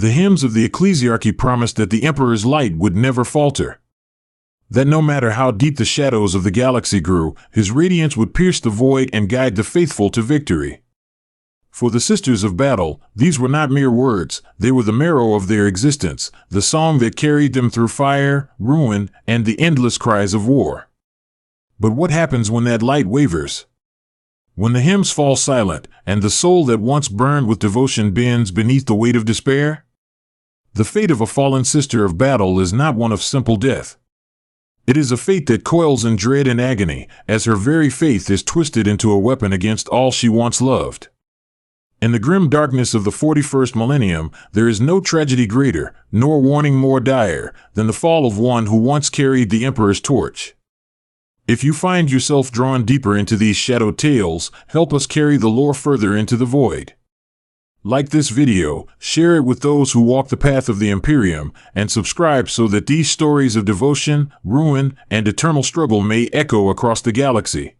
The hymns of the ecclesiarchy promised that the Emperor's light would never falter. That no matter how deep the shadows of the galaxy grew, his radiance would pierce the void and guide the faithful to victory. For the Sisters of Battle, these were not mere words, they were the marrow of their existence, the song that carried them through fire, ruin, and the endless cries of war. But what happens when that light wavers? When the hymns fall silent, and the soul that once burned with devotion bends beneath the weight of despair? The fate of a fallen Sister of Battle is not one of simple death. It is a fate that coils in dread and agony, as her very faith is twisted into a weapon against all she once loved. In the grim darkness of the 41st millennium, there is no tragedy greater, nor warning more dire, than the fall of one who once carried the Emperor's torch. If you find yourself drawn deeper into these shadowed tales, help us carry the lore further into the void. Like this video, share it with those who walk the path of the Imperium, and subscribe so that these stories of devotion, ruin, and eternal struggle may echo across the galaxy.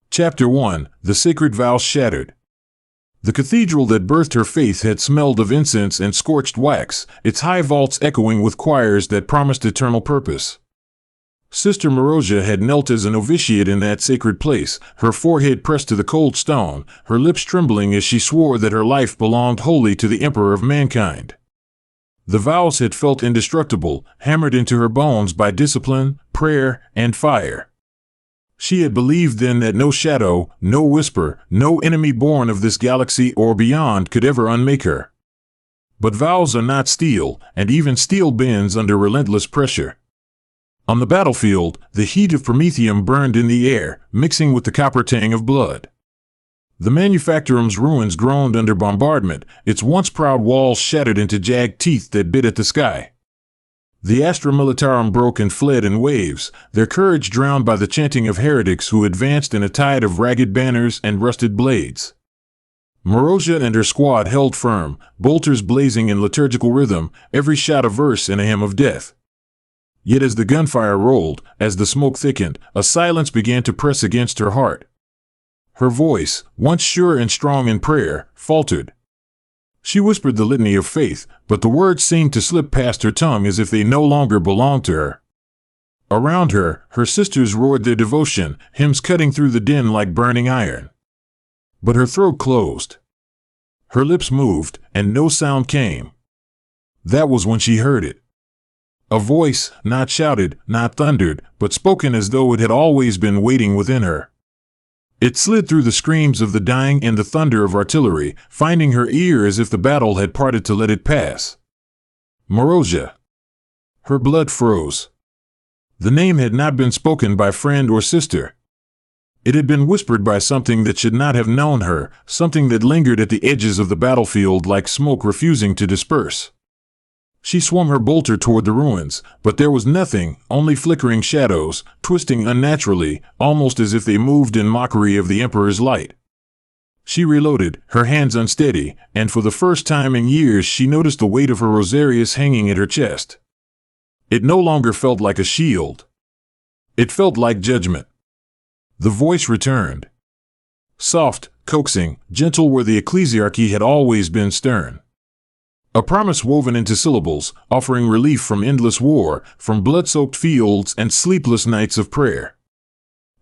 Chapter 1: The Sacred Vows Shattered. The cathedral that birthed her faith had smelled of incense and scorched wax, its high vaults echoing with choirs that promised eternal purpose. Sister Marozia had knelt as a novitiate in that sacred place, her forehead pressed to the cold stone, her lips trembling as she swore that her life belonged wholly to the Emperor of mankind. The vows had felt indestructible, hammered into her bones by discipline, prayer, and fire. She had believed then that no shadow, no whisper, no enemy born of this galaxy or beyond could ever unmake her. But vows are not steel, and even steel bends under relentless pressure. On the battlefield, the heat of Prometheum burned in the air, mixing with the copper tang of blood. The Manufactorum's ruins groaned under bombardment, its once proud walls shattered into jagged teeth that bit at the sky. The Astra Militarum broke and fled in waves, their courage drowned by the chanting of heretics who advanced in a tide of ragged banners and rusted blades. Marozia and her squad held firm, bolters blazing in liturgical rhythm, every shot a verse in a hymn of death. Yet as the gunfire rolled, as the smoke thickened, a silence began to press against her heart. Her voice, once sure and strong in prayer, faltered. She whispered the litany of faith, but the words seemed to slip past her tongue as if they no longer belonged to her. Around her, her sisters roared their devotion, hymns cutting through the din like burning iron. But her throat closed. Her lips moved, and no sound came. That was when she heard it. A voice, not shouted, not thundered, but spoken as though it had always been waiting within her. It slid through the screams of the dying and the thunder of artillery, finding her ear as if the battle had parted to let it pass. Marozia. Her blood froze. The name had not been spoken by friend or sister. It had been whispered by something that should not have known her, something that lingered at the edges of the battlefield like smoke refusing to disperse. She swung her bolter toward the ruins, but there was nothing, only flickering shadows, twisting unnaturally, almost as if they moved in mockery of the Emperor's light. She reloaded, her hands unsteady, and for the first time in years she noticed the weight of her rosarius hanging at her chest. It no longer felt like a shield. It felt like judgment. The voice returned. Soft, coaxing, gentle where the ecclesiarchy had always been stern. A promise woven into syllables, offering relief from endless war, from blood-soaked fields and sleepless nights of prayer.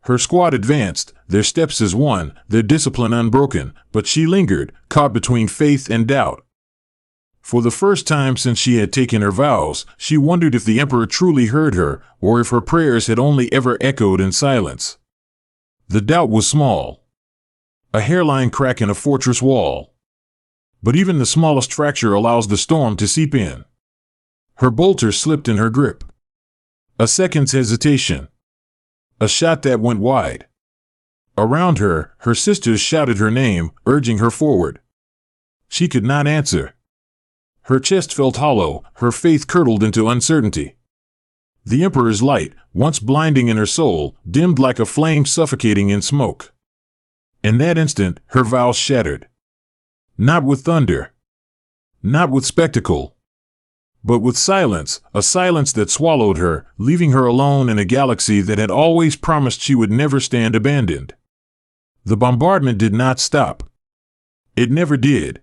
Her squad advanced, their steps as one, their discipline unbroken, but she lingered, caught between faith and doubt. For the first time since she had taken her vows, she wondered if the Emperor truly heard her, or if her prayers had only ever echoed in silence. The doubt was small. A hairline crack in a fortress wall. But even the smallest fracture allows the storm to seep in. Her bolter slipped in her grip. A second's hesitation. A shot that went wide. Around her, her sisters shouted her name, urging her forward. She could not answer. Her chest felt hollow, her faith curdled into uncertainty. The Emperor's light, once blinding in her soul, dimmed like a flame suffocating in smoke. In that instant, her vows shattered. Not with thunder. Not with spectacle. But with silence, a silence that swallowed her, leaving her alone in a galaxy that had always promised she would never stand abandoned. The bombardment did not stop. It never did.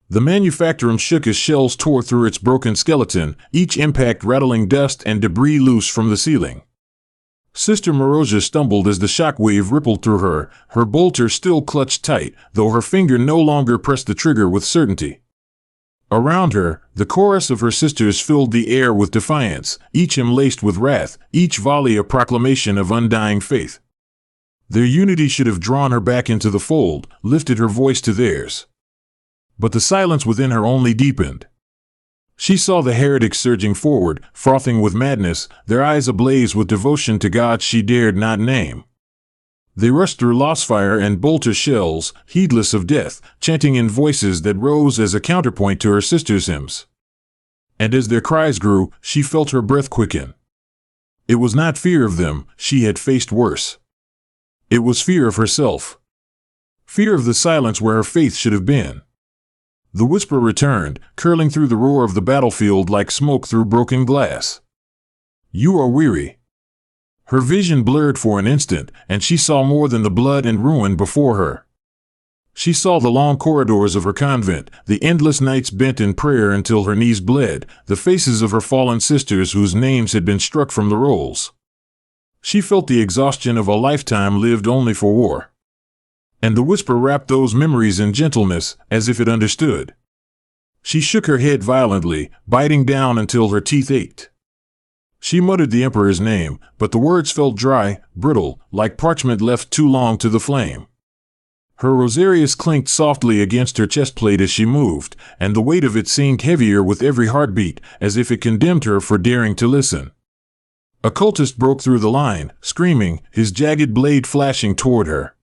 The manufactorum shook as shells tore through its broken skeleton, each impact rattling dust and debris loose from the ceiling. Sister Marozia stumbled as the shockwave rippled through her, her bolter still clutched tight, though her finger no longer pressed the trigger with certainty. Around her, the chorus of her sisters filled the air with defiance, each hymn laced with wrath, each volley a proclamation of undying faith. Their unity should have drawn her back into the fold, lifted her voice to theirs. But the silence within her only deepened. She saw the heretics surging forward, frothing with madness, their eyes ablaze with devotion to gods she dared not name. They rushed through lost-fire and bolter shells, heedless of death, chanting in voices that rose as a counterpoint to her sisters' hymns. And as their cries grew, she felt her breath quicken. It was not fear of them, she had faced worse. It was fear of herself. Fear of the silence where her faith should have been. The whisper returned, curling through the roar of the battlefield like smoke through broken glass. You are weary. Her vision blurred for an instant, and she saw more than the blood and ruin before her. She saw the long corridors of her convent, the endless nights bent in prayer until her knees bled, the faces of her fallen sisters whose names had been struck from the rolls. She felt the exhaustion of a lifetime lived only for war. And the whisper wrapped those memories in gentleness, as if it understood. She shook her head violently, biting down until her teeth ached. She muttered the Emperor's name, but the words felt dry, brittle, like parchment left too long to the flame. Her rosarius clinked softly against her chestplate as she moved, and the weight of it seemed heavier with every heartbeat, as if it condemned her for daring to listen. A cultist broke through the line, screaming, his jagged blade flashing toward her.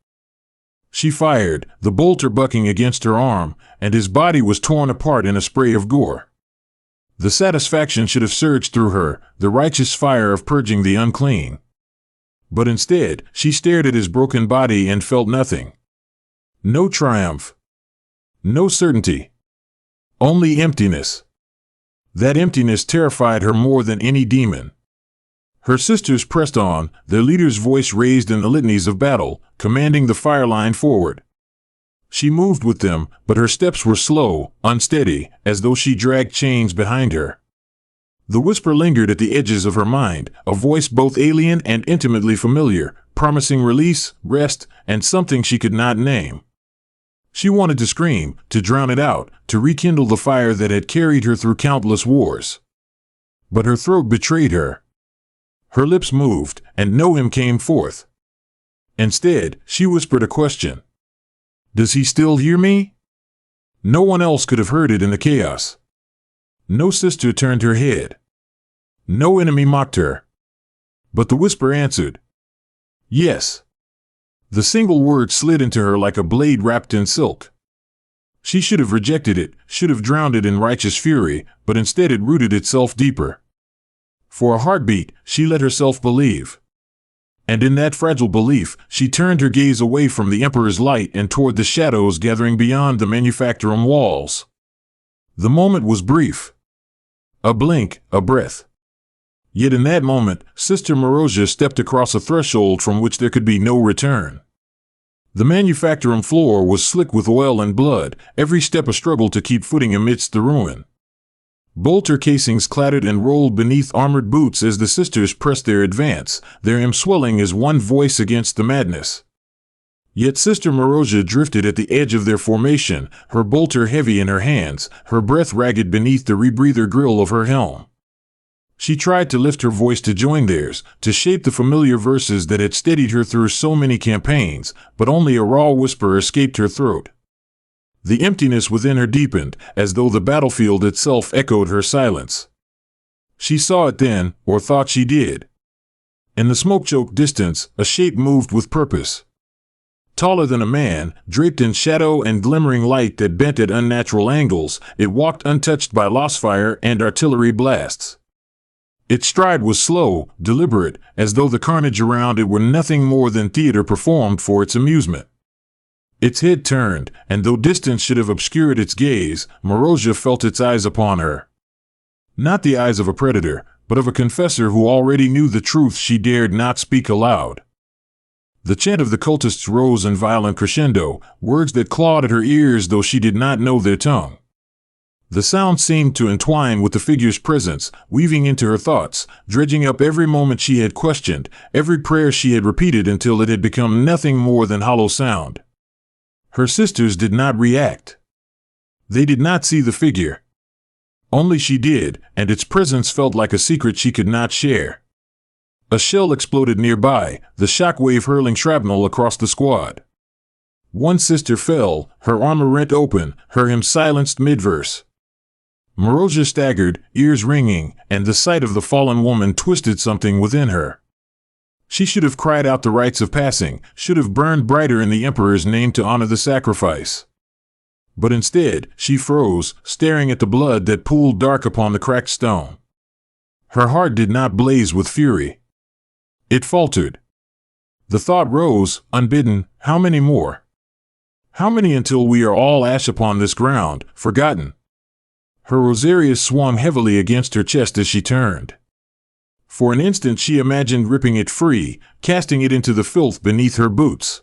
She fired, the bolter bucking against her arm, and his body was torn apart in a spray of gore. The satisfaction should have surged through her, the righteous fire of purging the unclean. But instead, she stared at his broken body and felt nothing. No triumph. No certainty. Only emptiness. That emptiness terrified her more than any demon. Her sisters pressed on, their leader's voice raised in the litanies of battle, commanding the fire line forward. She moved with them, but her steps were slow, unsteady, as though she dragged chains behind her. The whisper lingered at the edges of her mind, a voice both alien and intimately familiar, promising release, rest, and something she could not name. She wanted to scream, to drown it out, to rekindle the fire that had carried her through countless wars. But her throat betrayed her. Her lips moved, and no hymn came forth. Instead, she whispered a question. Does he still hear me? No one else could have heard it in the chaos. No sister turned her head. No enemy mocked her. But the whisper answered. Yes. The single word slid into her like a blade wrapped in silk. She should have rejected it, should have drowned it in righteous fury, but instead it rooted itself deeper. For a heartbeat, she let herself believe. And in that fragile belief, she turned her gaze away from the Emperor's light and toward the shadows gathering beyond the manufactorum walls. The moment was brief. A blink, a breath. Yet in that moment, Sister Marozia stepped across a threshold from which there could be no return. The manufactorum floor was slick with oil and blood, every step a struggle to keep footing amidst the ruin. Bolter casings clattered and rolled beneath armored boots as the sisters pressed their advance, their hymn swelling as one voice against the madness. Yet Sister Marozia drifted at the edge of their formation, her bolter heavy in her hands, her breath ragged beneath the rebreather grill of her helm. She tried to lift her voice to join theirs, to shape the familiar verses that had steadied her through so many campaigns, but only a raw whisper escaped her throat. The emptiness within her deepened, as though the battlefield itself echoed her silence. She saw it then, or thought she did. In the smoke-choked distance, a shape moved with purpose. Taller than a man, draped in shadow and glimmering light that bent at unnatural angles, it walked untouched by lost fire and artillery blasts. Its stride was slow, deliberate, as though the carnage around it were nothing more than theater performed for its amusement. Its head turned, and though distance should have obscured its gaze, Marozia felt its eyes upon her. Not the eyes of a predator, but of a confessor who already knew the truth she dared not speak aloud. The chant of the cultists rose in violent crescendo, words that clawed at her ears though she did not know their tongue. The sound seemed to entwine with the figure's presence, weaving into her thoughts, dredging up every moment she had questioned, every prayer she had repeated until it had become nothing more than hollow sound. Her sisters did not react. They did not see the figure. Only she did, and its presence felt like a secret she could not share. A shell exploded nearby, the shockwave hurling shrapnel across the squad. One sister fell, her armor rent open, her hymn silenced mid-verse. Marozia staggered, ears ringing, and the sight of the fallen woman twisted something within her. She should have cried out the rites of passing, should have burned brighter in the Emperor's name to honor the sacrifice. But instead, she froze, staring at the blood that pooled dark upon the cracked stone. Her heart did not blaze with fury. It faltered. The thought rose, unbidden, how many more? How many until we are all ash upon this ground, forgotten? Her rosarius swung heavily against her chest as she turned. For an instant she imagined ripping it free, casting it into the filth beneath her boots.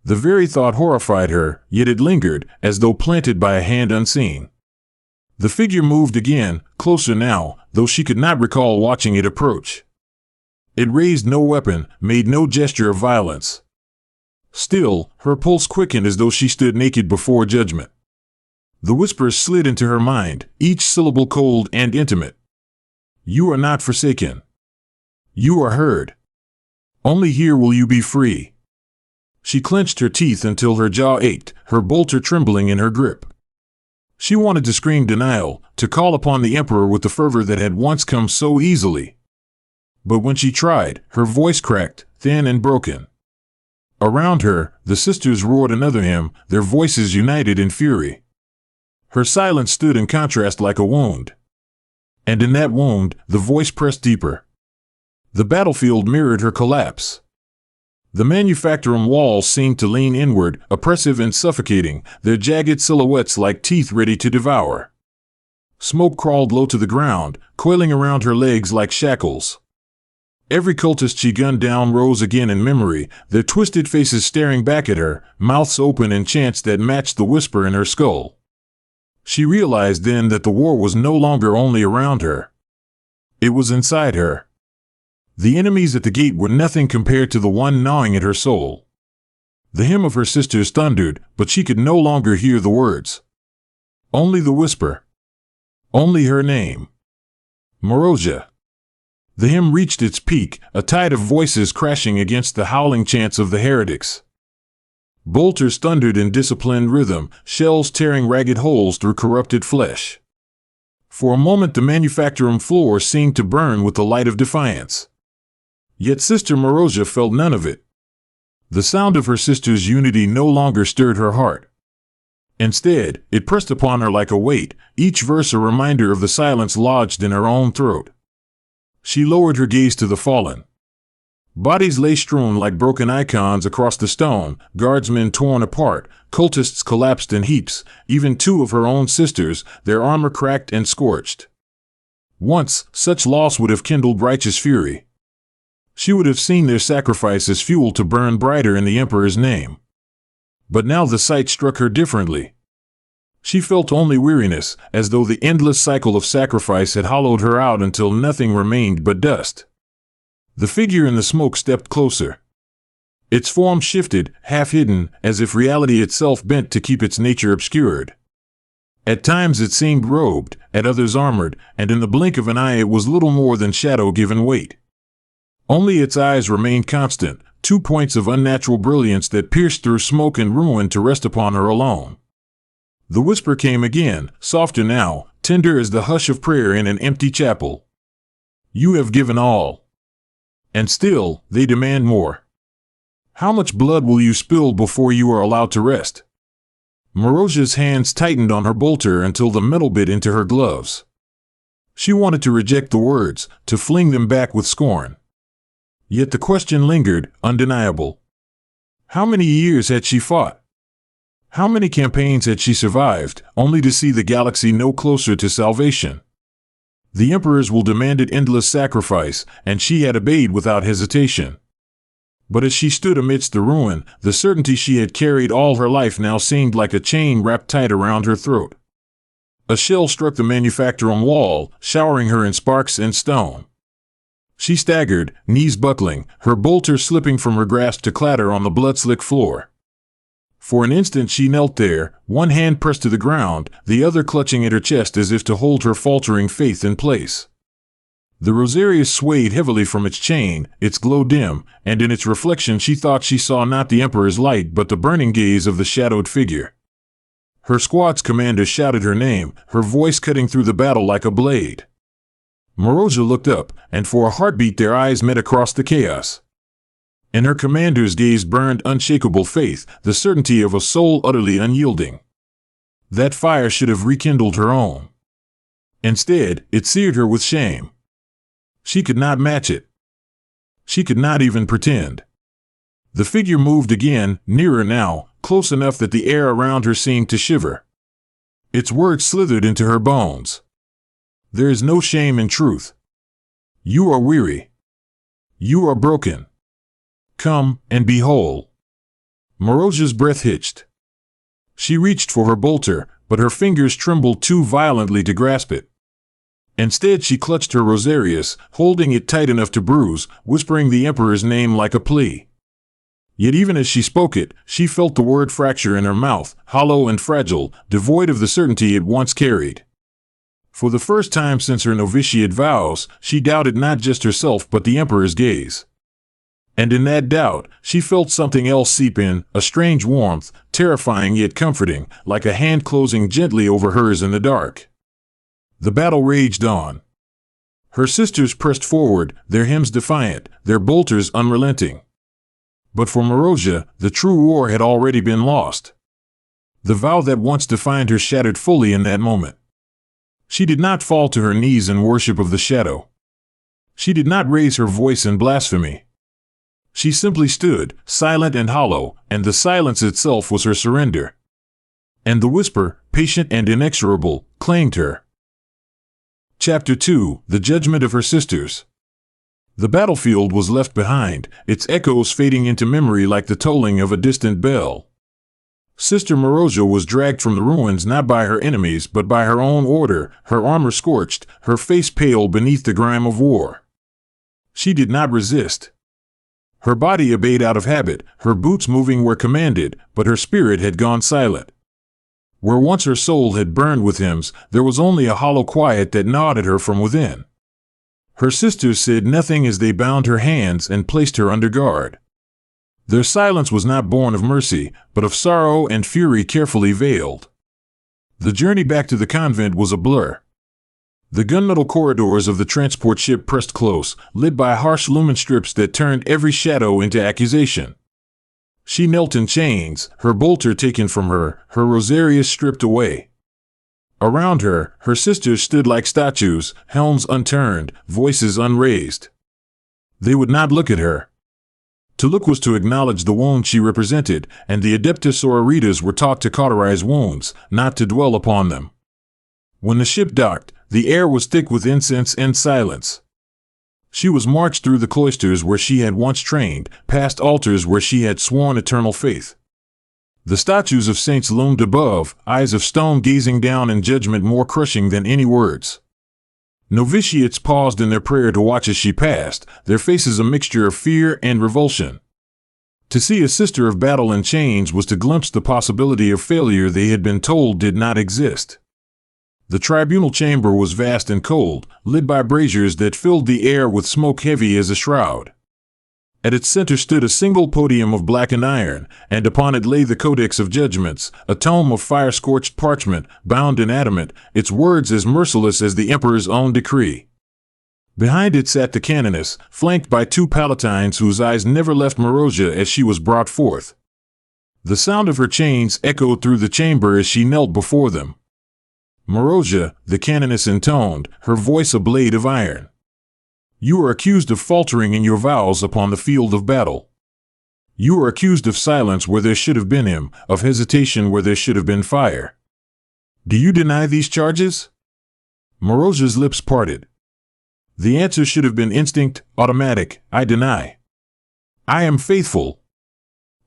The very thought horrified her, yet it lingered, as though planted by a hand unseen. The figure moved again, closer now, though she could not recall watching it approach. It raised no weapon, made no gesture of violence. Still, her pulse quickened as though she stood naked before judgment. The whispers slid into her mind, each syllable cold and intimate. You are not forsaken. You are heard. Only here will you be free. She clenched her teeth until her jaw ached, her bolter trembling in her grip. She wanted to scream denial, to call upon the Emperor with the fervor that had once come so easily. But when she tried, her voice cracked, thin and broken. Around her, the sisters roared another hymn, their voices united in fury. Her silence stood in contrast like a wound. And in that wound, the voice pressed deeper. The battlefield mirrored her collapse. The manufactorum walls seemed to lean inward, oppressive and suffocating, their jagged silhouettes like teeth ready to devour. Smoke crawled low to the ground, coiling around her legs like shackles. Every cultist she gunned down rose again in memory, their twisted faces staring back at her, mouths open in chants that matched the whisper in her skull. She realized then that the war was no longer only around her. It was inside her. The enemies at the gate were nothing compared to the one gnawing at her soul. The hymn of her sisters thundered, but she could no longer hear the words. Only the whisper. Only her name. Marozia. The hymn reached its peak, a tide of voices crashing against the howling chants of the heretics. Bolters thundered in disciplined rhythm, shells tearing ragged holes through corrupted flesh. For a moment the manufactorum floor seemed to burn with the light of defiance. Yet Sister Marozia felt none of it. The sound of her sister's unity no longer stirred her heart. Instead, it pressed upon her like a weight, each verse a reminder of the silence lodged in her own throat. She lowered her gaze to the fallen. Bodies lay strewn like broken icons across the stone, guardsmen torn apart, cultists collapsed in heaps, even two of her own sisters, their armor cracked and scorched. Once, such loss would have kindled righteous fury. She would have seen their sacrifice as fuel to burn brighter in the Emperor's name. But now the sight struck her differently. She felt only weariness, as though the endless cycle of sacrifice had hollowed her out until nothing remained but dust. The figure in the smoke stepped closer. Its form shifted, half-hidden, as if reality itself bent to keep its nature obscured. At times it seemed robed, at others armored, and in the blink of an eye it was little more than shadow given weight. Only its eyes remained constant, 2 points of unnatural brilliance that pierced through smoke and ruin to rest upon her alone. The whisper came again, softer now, tender as the hush of prayer in an empty chapel. You have given all. And still, they demand more. How much blood will you spill before you are allowed to rest? Marozia's hands tightened on her bolter until the metal bit into her gloves. She wanted to reject the words, to fling them back with scorn. Yet the question lingered, undeniable. How many years had she fought? How many campaigns had she survived, only to see the galaxy no closer to salvation? The emperors will demanded endless sacrifice, and she had obeyed without hesitation. But as she stood amidst the ruin, the certainty she had carried all her life now seemed like a chain wrapped tight around her throat. A shell struck the manufactorum wall, showering her in sparks and stone. She staggered, knees buckling, her bolter slipping from her grasp to clatter on the blood-slick floor. For an instant she knelt there, one hand pressed to the ground, the other clutching at her chest as if to hold her faltering faith in place. The rosarius swayed heavily from its chain, its glow dim, and in its reflection she thought she saw not the Emperor's light but the burning gaze of the shadowed figure. Her squad's commander shouted her name, her voice cutting through the battle like a blade. Marozia looked up, and for a heartbeat their eyes met across the chaos. In her commander's gaze burned unshakable faith, the certainty of a soul utterly unyielding. That fire should have rekindled her own. Instead, it seared her with shame. She could not match it. She could not even pretend. The figure moved again, nearer now, close enough that the air around her seemed to shiver. Its words slithered into her bones. There is no shame in truth. You are weary. You are broken. Come and be whole. Marozia's breath hitched. She reached for her bolter, but her fingers trembled too violently to grasp it. Instead she clutched her rosarius, holding it tight enough to bruise, whispering the Emperor's name like a plea. Yet even as she spoke it, she felt the word fracture in her mouth, hollow and fragile, devoid of the certainty it once carried. For the first time since her novitiate vows, she doubted not just herself but the Emperor's gaze. And in that doubt, she felt something else seep in, a strange warmth, terrifying yet comforting, like a hand closing gently over hers in the dark. The battle raged on. Her sisters pressed forward, their hymns defiant, their bolters unrelenting. But for Marozia, the true war had already been lost. The vow that once defined her shattered fully in that moment. She did not fall to her knees in worship of the shadow. She did not raise her voice in blasphemy. She simply stood, silent and hollow, and the silence itself was her surrender. And the whisper, patient and inexorable, claimed her. Chapter 2: The Judgment of Her Sisters. The battlefield was left behind, its echoes fading into memory like the tolling of a distant bell. Sister Marozia was dragged from the ruins not by her enemies but by her own order, her armor scorched, her face pale beneath the grime of war. She did not resist. Her body obeyed out of habit, her boots moving where commanded, but her spirit had gone silent. Where once her soul had burned with hymns, there was only a hollow quiet that gnawed at her from within. Her sisters said nothing as they bound her hands and placed her under guard. Their silence was not born of mercy, but of sorrow and fury carefully veiled. The journey back to the convent was a blur. The gunmetal corridors of the transport ship pressed close, lit by harsh lumen strips that turned every shadow into accusation. She knelt in chains, her bolter taken from her, her rosarius stripped away. Around her, her sisters stood like statues, helms unturned, voices unraised. They would not look at her. To look was to acknowledge the wound she represented, and the Adeptus Sororitas were taught to cauterize wounds, not to dwell upon them. When the ship docked, the air was thick with incense and silence. She was marched through the cloisters where she had once trained, past altars where she had sworn eternal faith. The statues of saints loomed above, eyes of stone gazing down in judgment more crushing than any words. Novitiates paused in their prayer to watch as she passed, their faces a mixture of fear and revulsion. To see a sister of battle in chains was to glimpse the possibility of failure they had been told did not exist. The tribunal chamber was vast and cold, lit by braziers that filled the air with smoke heavy as a shroud. At its center stood a single podium of blackened iron, and upon it lay the Codex of Judgments, a tome of fire-scorched parchment, bound in adamant, its words as merciless as the Emperor's own decree. Behind it sat the canoness, flanked by two palatines whose eyes never left Marozia as she was brought forth. The sound of her chains echoed through the chamber as she knelt before them. Marozia, the canoness intoned, her voice a blade of iron. You are accused of faltering in your vows upon the field of battle. You are accused of silence where there should have been hymn, of hesitation where there should have been fire. Do you deny these charges? Marozia's lips parted. The answer should have been instinct, automatic. I deny. I am faithful.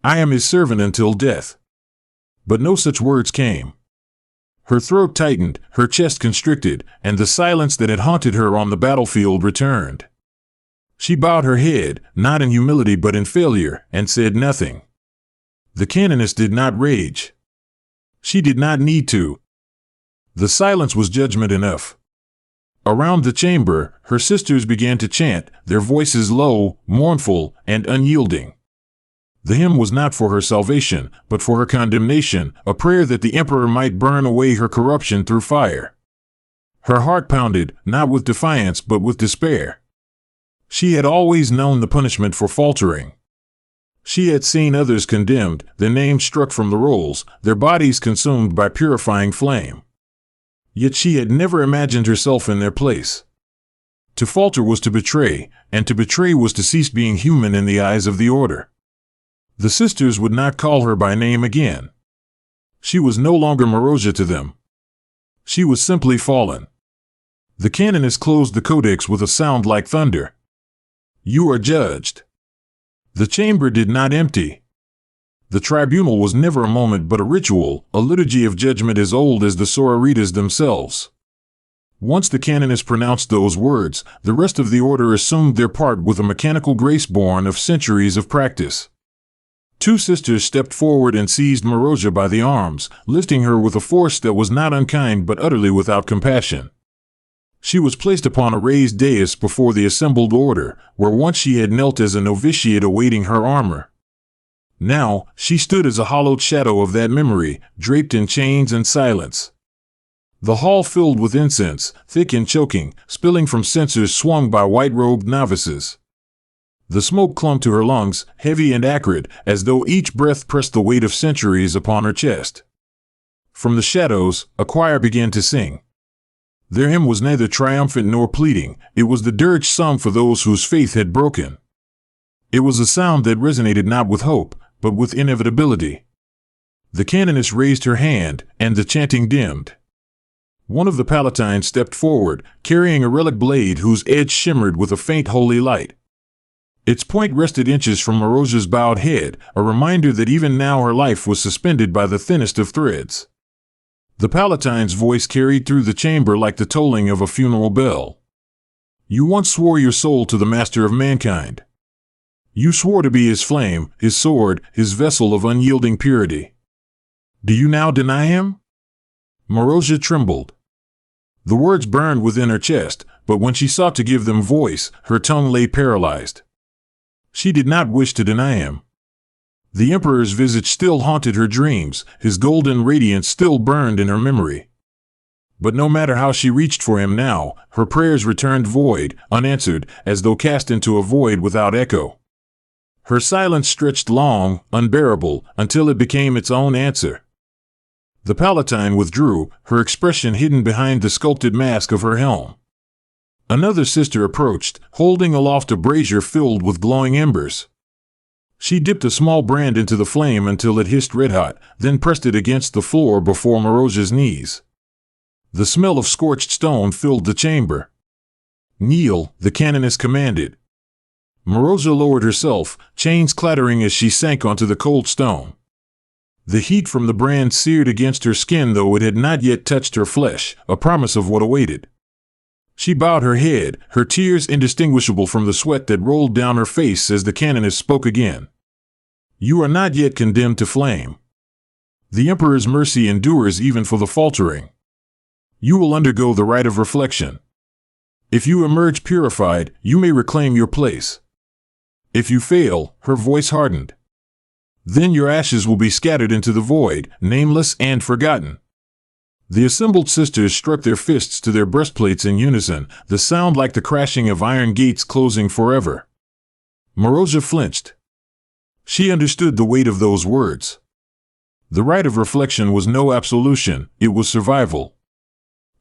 I am his servant until death. But no such words came. Her throat tightened, her chest constricted, and the silence that had haunted her on the battlefield returned. She bowed her head, not in humility but in failure, and said nothing. The canoness did not rage. She did not need to. The silence was judgment enough. Around the chamber, her sisters began to chant, their voices low, mournful, and unyielding. The hymn was not for her salvation, but for her condemnation, a prayer that the emperor might burn away her corruption through fire. Her heart pounded, not with defiance but with despair. She had always known the punishment for faltering. She had seen others condemned, their names struck from the rolls, their bodies consumed by purifying flame. Yet she had never imagined herself in their place. To falter was to betray, and to betray was to cease being human in the eyes of the order. The sisters would not call her by name again. She was no longer Marozia to them. She was simply fallen. The canoness closed the codex with a sound like thunder. You are judged. The chamber did not empty. The tribunal was never a moment but a ritual, a liturgy of judgment as old as the sororitas themselves. Once the canoness pronounced those words, the rest of the order assumed their part with a mechanical grace born of centuries of practice. Two sisters stepped forward and seized Marozia by the arms, lifting her with a force that was not unkind but utterly without compassion. She was placed upon a raised dais before the assembled order, where once she had knelt as a novitiate awaiting her armor. Now, she stood as a hollowed shadow of that memory, draped in chains and silence. The hall filled with incense, thick and choking, spilling from censers swung by white-robed novices. The smoke clung to her lungs, heavy and acrid, as though each breath pressed the weight of centuries upon her chest. From the shadows, a choir began to sing. Their hymn was neither triumphant nor pleading, it was the dirge sung for those whose faith had broken. It was a sound that resonated not with hope, but with inevitability. The canoness raised her hand, and the chanting dimmed. One of the palatines stepped forward, carrying a relic blade whose edge shimmered with a faint holy light. Its point rested inches from Marozia's bowed head, a reminder that even now her life was suspended by the thinnest of threads. The palatine's voice carried through the chamber like the tolling of a funeral bell. You once swore your soul to the master of mankind. You swore to be his flame, his sword, his vessel of unyielding purity. Do you now deny him? Marozia trembled. The words burned within her chest, but when she sought to give them voice, her tongue lay paralyzed. She did not wish to deny him. The emperor's visage still haunted her dreams, his golden radiance still burned in her memory. But no matter how she reached for him now, her prayers returned void, unanswered, as though cast into a void without echo. Her silence stretched long, unbearable, until it became its own answer. The palatine withdrew, her expression hidden behind the sculpted mask of her helm. Another sister approached, holding aloft a brazier filled with glowing embers. She dipped a small brand into the flame until it hissed red-hot, then pressed it against the floor before Marozia's knees. The smell of scorched stone filled the chamber. Kneel, the canoness commanded. Marozia lowered herself, chains clattering as she sank onto the cold stone. The heat from the brand seared against her skin though it had not yet touched her flesh, a promise of what awaited. She bowed her head, her tears indistinguishable from the sweat that rolled down her face as the canoness spoke again. You are not yet condemned to flame. The emperor's mercy endures even for the faltering. You will undergo the rite of reflection. If you emerge purified, you may reclaim your place. If you fail, her voice hardened. Then your ashes will be scattered into the void, nameless and forgotten. The assembled sisters struck their fists to their breastplates in unison, the sound like the crashing of iron gates closing forever. Marozia flinched. She understood the weight of those words. The rite of reflection was no absolution, it was survival.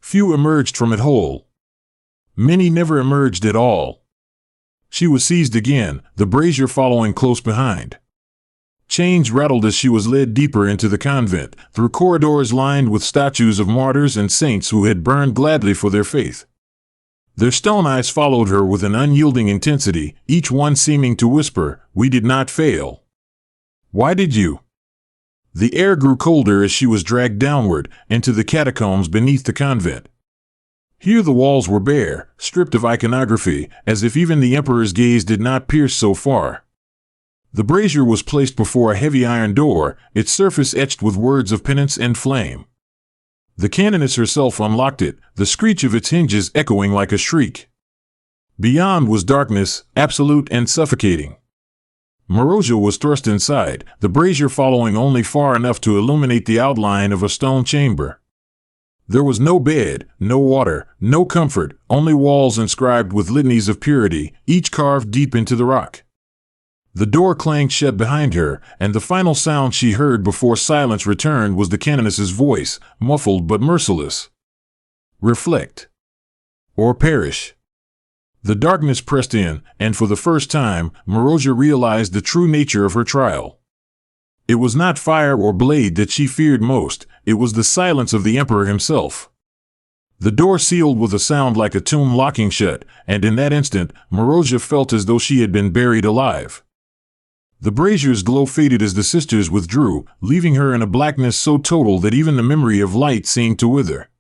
Few emerged from it whole. Many never emerged at all. She was seized again, the brazier following close behind. Chains rattled as she was led deeper into the convent, through corridors lined with statues of martyrs and saints who had burned gladly for their faith. Their stone eyes followed her with an unyielding intensity, each one seeming to whisper, "We did not fail." Why did you? The air grew colder as she was dragged downward into the catacombs beneath the convent. Here the walls were bare, stripped of iconography, as if even the emperor's gaze did not pierce so far. The brazier was placed before a heavy iron door, its surface etched with words of penance and flame. The canoness herself unlocked it, the screech of its hinges echoing like a shriek. Beyond was darkness, absolute and suffocating. Marozia was thrust inside, the brazier following only far enough to illuminate the outline of a stone chamber. There was no bed, no water, no comfort, only walls inscribed with litanies of purity, each carved deep into the rock. The door clanged shut behind her, and the final sound she heard before silence returned was the canoness's voice, muffled but merciless. Reflect. Or perish. The darkness pressed in, and for the first time, Marozia realized the true nature of her trial. It was not fire or blade that she feared most, it was the silence of the emperor himself. The door sealed with a sound like a tomb locking shut, and in that instant, Marozia felt as though she had been buried alive. The brazier's glow faded as the sisters withdrew, leaving her in a blackness so total that even the memory of light seemed to wither.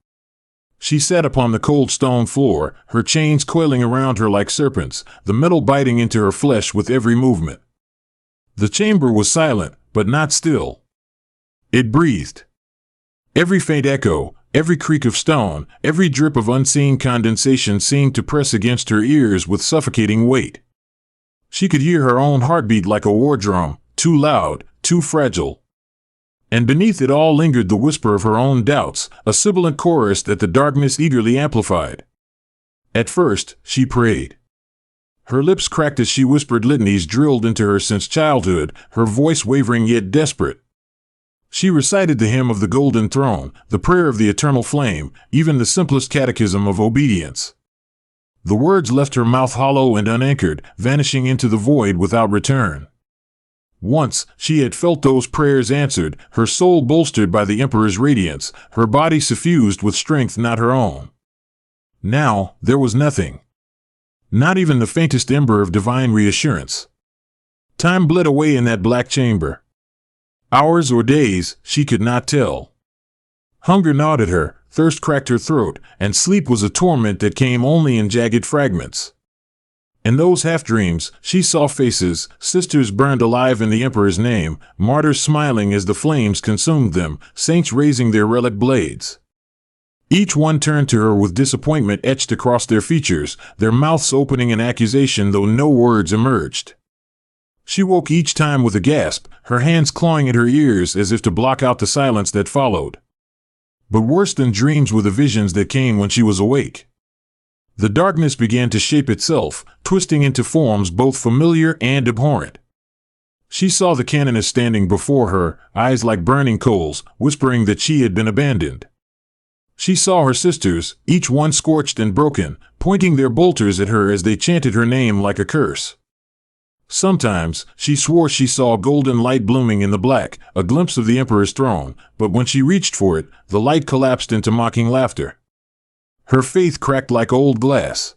She sat upon the cold stone floor, her chains coiling around her like serpents, the metal biting into her flesh with every movement. The chamber was silent, but not still. It breathed. Every faint echo, every creak of stone, every drip of unseen condensation seemed to press against her ears with suffocating weight. She could hear her own heartbeat like a war drum, too loud, too fragile. And beneath it all lingered the whisper of her own doubts, a sibilant chorus that the darkness eagerly amplified. At first, she prayed. Her lips cracked as she whispered litanies drilled into her since childhood, her voice wavering yet desperate. She recited the hymn of the Golden Throne, the prayer of the Eternal Flame, even the simplest catechism of obedience. The words left her mouth hollow and unanchored, vanishing into the void without return. Once, she had felt those prayers answered, her soul bolstered by the emperor's radiance, her body suffused with strength not her own. Now, there was nothing. Not even the faintest ember of divine reassurance. Time bled away in that black chamber. Hours or days, she could not tell. Hunger gnawed at her, thirst cracked her throat, and sleep was a torment that came only in jagged fragments. In those half-dreams, she saw faces, sisters burned alive in the emperor's name, martyrs smiling as the flames consumed them, saints raising their relic blades. Each one turned to her with disappointment etched across their features, their mouths opening in accusation though no words emerged. She woke each time with a gasp, her hands clawing at her ears as if to block out the silence that followed. But worse than dreams were the visions that came when she was awake. The darkness began to shape itself, twisting into forms both familiar and abhorrent. She saw the canoness standing before her, eyes like burning coals, whispering that she had been abandoned. She saw her sisters, each one scorched and broken, pointing their bolters at her as they chanted her name like a curse. Sometimes, she swore she saw golden light blooming in the black, a glimpse of the emperor's throne, but when she reached for it, the light collapsed into mocking laughter. Her faith cracked like old glass.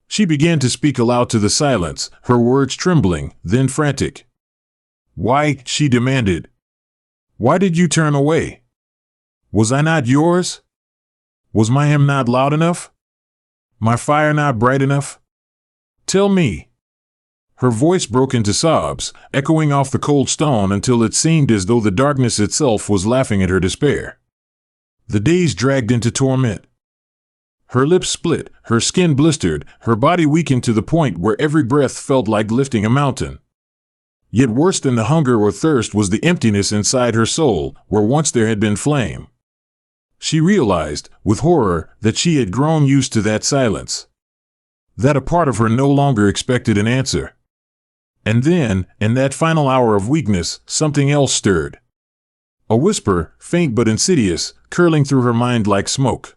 She began to speak aloud to the silence, her words trembling, then frantic. "Why?" she demanded. "Why did you turn away? Was I not yours? Was my hymn not loud enough? My fire not bright enough? Tell me." Her voice broke into sobs, echoing off the cold stone until it seemed as though the darkness itself was laughing at her despair. The days dragged into torment. Her lips split, her skin blistered, her body weakened to the point where every breath felt like lifting a mountain. Yet worse than the hunger or thirst was the emptiness inside her soul, where once there had been flame. She realized, with horror, that she had grown used to that silence. That a part of her no longer expected an answer. And then, in that final hour of weakness, something else stirred. A whisper, faint but insidious, curling through her mind like smoke.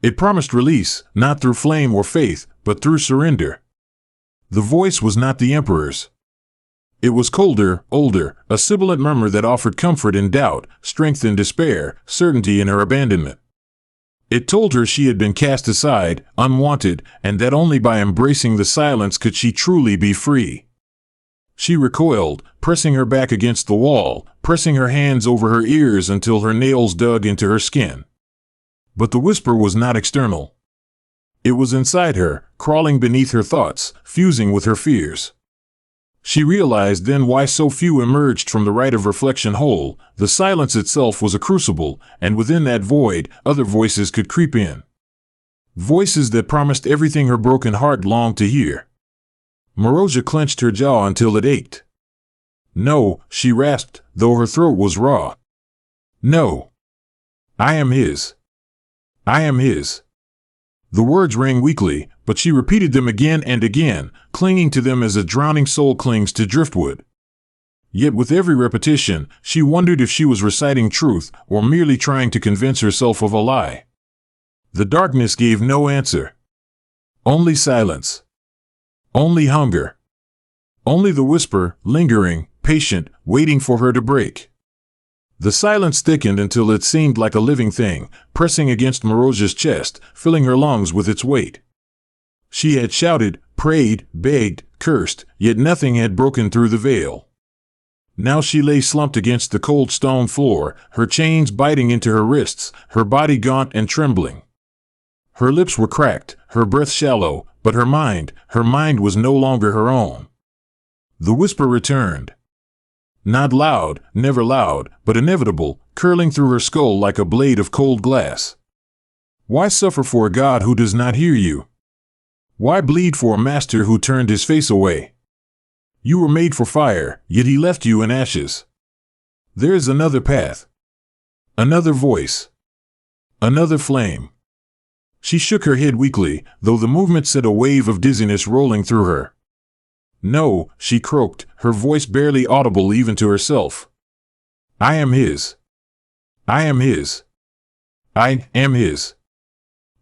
It promised release, not through flame or faith, but through surrender. The voice was not the emperor's. It was colder, older, a sibilant murmur that offered comfort in doubt, strength in despair, certainty in her abandonment. It told her she had been cast aside, unwanted, and that only by embracing the silence could she truly be free. She recoiled, pressing her back against the wall, pressing her hands over her ears until her nails dug into her skin. But the whisper was not external. It was inside her, crawling beneath her thoughts, fusing with her fears. She realized then why so few emerged from the rite of reflection whole. The silence itself was a crucible, and within that void, other voices could creep in. Voices that promised everything her broken heart longed to hear. Marozia clenched her jaw until it ached. "No," she rasped, though her throat was raw. "No. I am his. I am his." The words rang weakly, but she repeated them again and again, clinging to them as a drowning soul clings to driftwood. Yet with every repetition, she wondered if she was reciting truth or merely trying to convince herself of a lie. The darkness gave no answer. Only silence. Only hunger. Only the whisper, lingering, patient, waiting for her to break. The silence thickened until it seemed like a living thing, pressing against Marozia's chest, filling her lungs with its weight. She had shouted, prayed, begged, cursed, yet nothing had broken through the veil. Now she lay slumped against the cold stone floor, her chains biting into her wrists, her body gaunt and trembling. Her lips were cracked, her breath shallow, but her mind was no longer her own. The whisper returned. Not loud, never loud, but inevitable, curling through her skull like a blade of cold glass. Why suffer for a God who does not hear you? Why bleed for a master who turned his face away? You were made for fire, yet he left you in ashes. There is another path. Another voice. Another flame. She shook her head weakly, though the movement sent a wave of dizziness rolling through her. "No," she croaked, her voice barely audible even to herself. "I am his. I am his. I am his."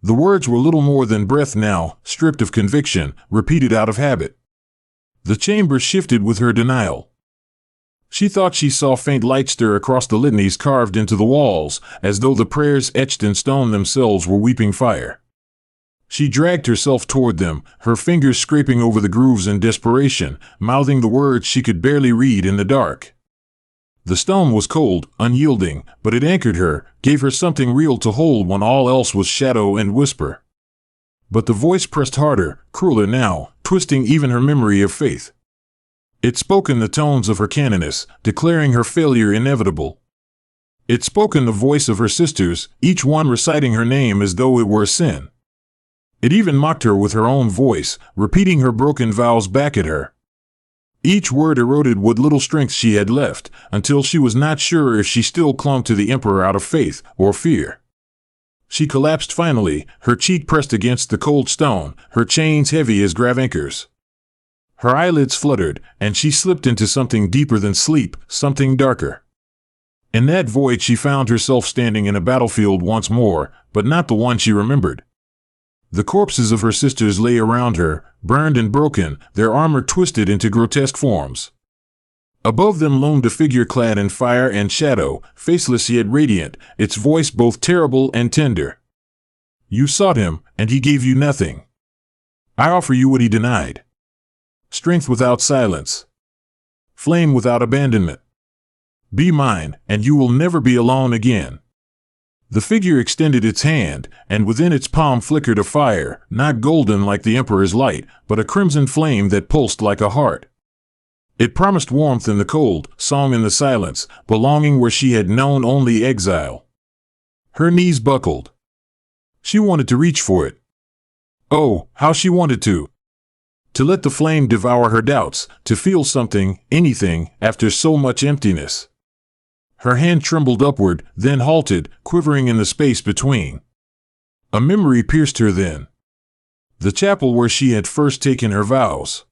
The words were little more than breath now, stripped of conviction, repeated out of habit. The chamber shifted with her denial. She thought she saw faint light stir across the litanies carved into the walls, as though the prayers etched in stone themselves were weeping fire. She dragged herself toward them, her fingers scraping over the grooves in desperation, mouthing the words she could barely read in the dark. The stone was cold, unyielding, but it anchored her, gave her something real to hold when all else was shadow and whisper. But the voice pressed harder, crueler now, twisting even her memory of faith. It spoke in the tones of her canoness, declaring her failure inevitable. It spoke in the voice of her sisters, each one reciting her name as though it were a sin. It even mocked her with her own voice, repeating her broken vows back at her. Each word eroded what little strength she had left, until she was not sure if she still clung to the Emperor out of faith or fear. She collapsed finally, her cheek pressed against the cold stone, her chains heavy as grave anchors. Her eyelids fluttered, and she slipped into something deeper than sleep, something darker. In that void she found herself standing in a battlefield once more, but not the one she remembered. The corpses of her sisters lay around her, burned and broken, their armor twisted into grotesque forms. Above them loomed a figure clad in fire and shadow, faceless yet radiant, its voice both terrible and tender. "You sought him, and he gave you nothing. I offer you what he denied. Strength without silence. Flame without abandonment. Be mine, and you will never be alone again." The figure extended its hand, and within its palm flickered a fire, not golden like the Emperor's light, but a crimson flame that pulsed like a heart. It promised warmth in the cold, song in the silence, belonging where she had known only exile. Her knees buckled. She wanted to reach for it. Oh, how she wanted to! To let the flame devour her doubts, to feel something, anything, after so much emptiness. Her hand trembled upward, then halted, quivering in the space between. A memory pierced her then. The chapel where she had first taken her vows.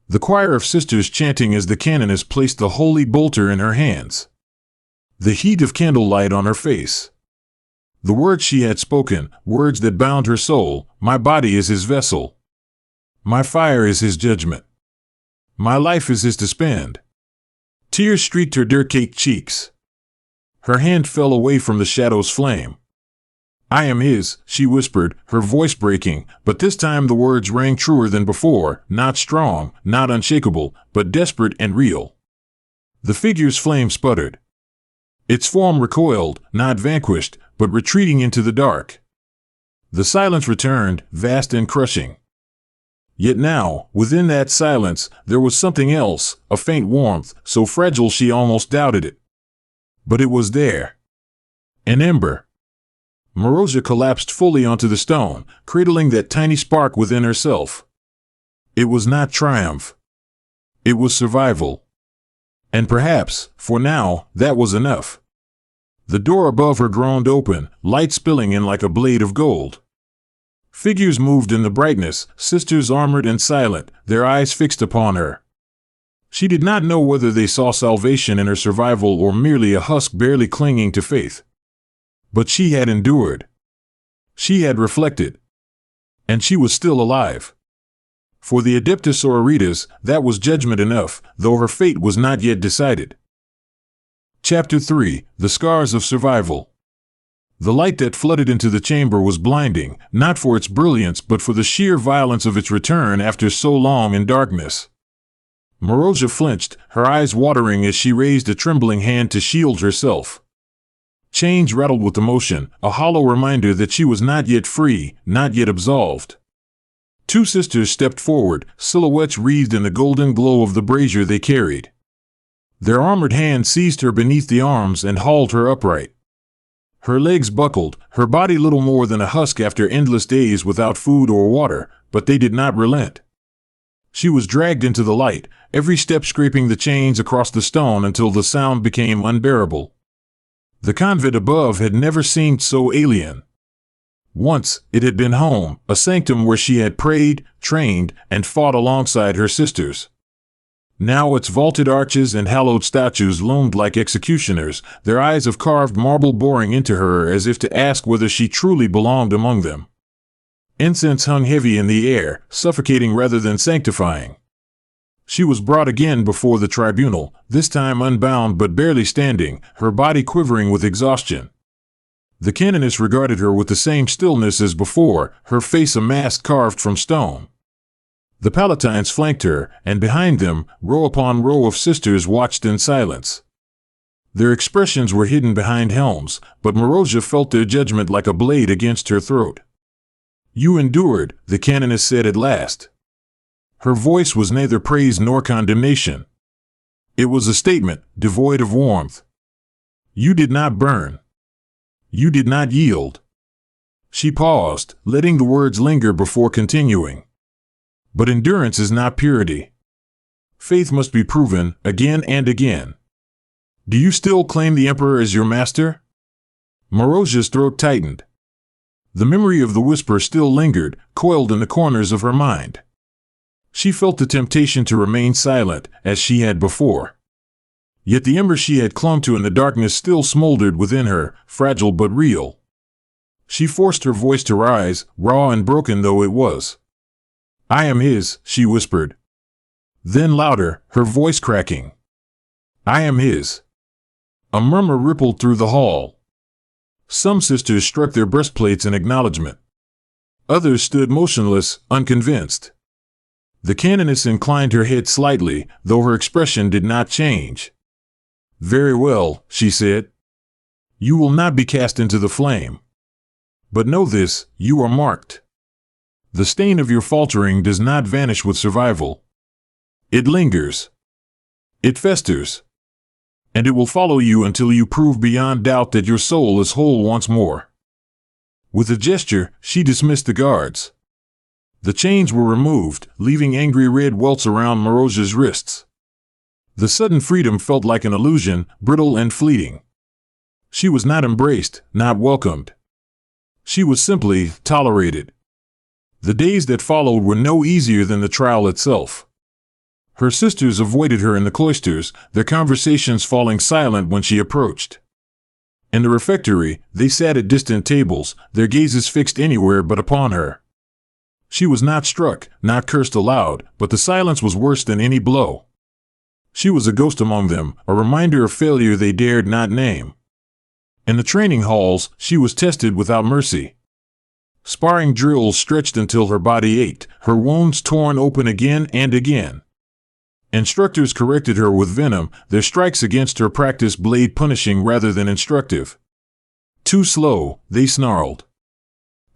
The choir of sisters chanting as the canoness placed the holy bolter in her hands. The heat of candlelight on her face. The words she had spoken, words that bound her soul, "My body is his vessel. My fire is his judgment. My life is his to spend." Tears streaked her dirt-caked cheeks. Her hand fell away from the shadow's flame. I am his, she whispered, her voice breaking, but this time the words rang truer than before, not strong, not unshakable, but desperate and real. The figure's flame sputtered. Its form recoiled, not vanquished, but retreating into the dark. The silence returned, vast and crushing. Yet now, within that silence, there was something else, a faint warmth, so fragile she almost doubted it. But it was there. An ember. Marozia collapsed fully onto the stone, cradling that tiny spark within herself. It was not triumph. It was survival. And perhaps, for now, that was enough. The door above her groaned open, light spilling in like a blade of gold. Figures moved in the brightness, sisters armored and silent, their eyes fixed upon her. She did not know whether they saw salvation in her survival or merely a husk barely clinging to faith. But she had endured. She had reflected. And she was still alive. For the Adeptus Auritas, that was judgment enough, though her fate was not yet decided. Chapter 3: The Scars of Survival. The light that flooded into the chamber was blinding, not for its brilliance but for the sheer violence of its return after so long in darkness. Marozia flinched, her eyes watering as she raised a trembling hand to shield herself. Chains rattled with emotion, a hollow reminder that she was not yet free, not yet absolved. Two sisters stepped forward, silhouettes wreathed in the golden glow of the brazier they carried. Their armored hands seized her beneath the arms and hauled her upright. Her legs buckled, her body little more than a husk after endless days without food or water, but they did not relent. She was dragged into the light, every step scraping the chains across the stone until the sound became unbearable. The convent above had never seemed so alien. Once, it had been home, a sanctum where she had prayed, trained, and fought alongside her sisters. Now its vaulted arches and hallowed statues loomed like executioners, their eyes of carved marble boring into her as if to ask whether she truly belonged among them. Incense hung heavy in the air, suffocating rather than sanctifying. She was brought again before the tribunal, this time unbound but barely standing, her body quivering with exhaustion. The canoness regarded her with the same stillness as before, her face a mask carved from stone. The palatines flanked her, and behind them, row upon row of sisters watched in silence. Their expressions were hidden behind helms, but Marozia felt their judgment like a blade against her throat. "You endured," the canoness said at last. Her voice was neither praise nor condemnation. It was a statement, devoid of warmth. You did not burn. You did not yield. She paused, letting the words linger before continuing. But endurance is not purity. Faith must be proven, again and again. Do you still claim the Emperor as your master? Marozia's throat tightened. The memory of the whisper still lingered, coiled in the corners of her mind. She felt the temptation to remain silent, as she had before. Yet the ember she had clung to in the darkness still smoldered within her, fragile but real. She forced her voice to rise, raw and broken though it was. "I am his," she whispered. Then louder, her voice cracking. "I am his." A murmur rippled through the hall. Some sisters struck their breastplates in acknowledgement. Others stood motionless, unconvinced. The canoness inclined her head slightly, though her expression did not change. "Very well," she said. "You will not be cast into the flame. But know this, you are marked. The stain of your faltering does not vanish with survival. It lingers. It festers. And it will follow you until you prove beyond doubt that your soul is whole once more." With a gesture, she dismissed the guards. The chains were removed, leaving angry red welts around Marozia's wrists. The sudden freedom felt like an illusion, brittle and fleeting. She was not embraced, not welcomed. She was simply tolerated. The days that followed were no easier than the trial itself. Her sisters avoided her in the cloisters, their conversations falling silent when she approached. In the refectory, they sat at distant tables, their gazes fixed anywhere but upon her. She was not struck, not cursed aloud, but the silence was worse than any blow. She was a ghost among them, a reminder of failure they dared not name. In the training halls, she was tested without mercy. Sparring drills stretched until her body ached, her wounds torn open again and again. Instructors corrected her with venom, their strikes against her practice blade punishing rather than instructive. Too slow, they snarled.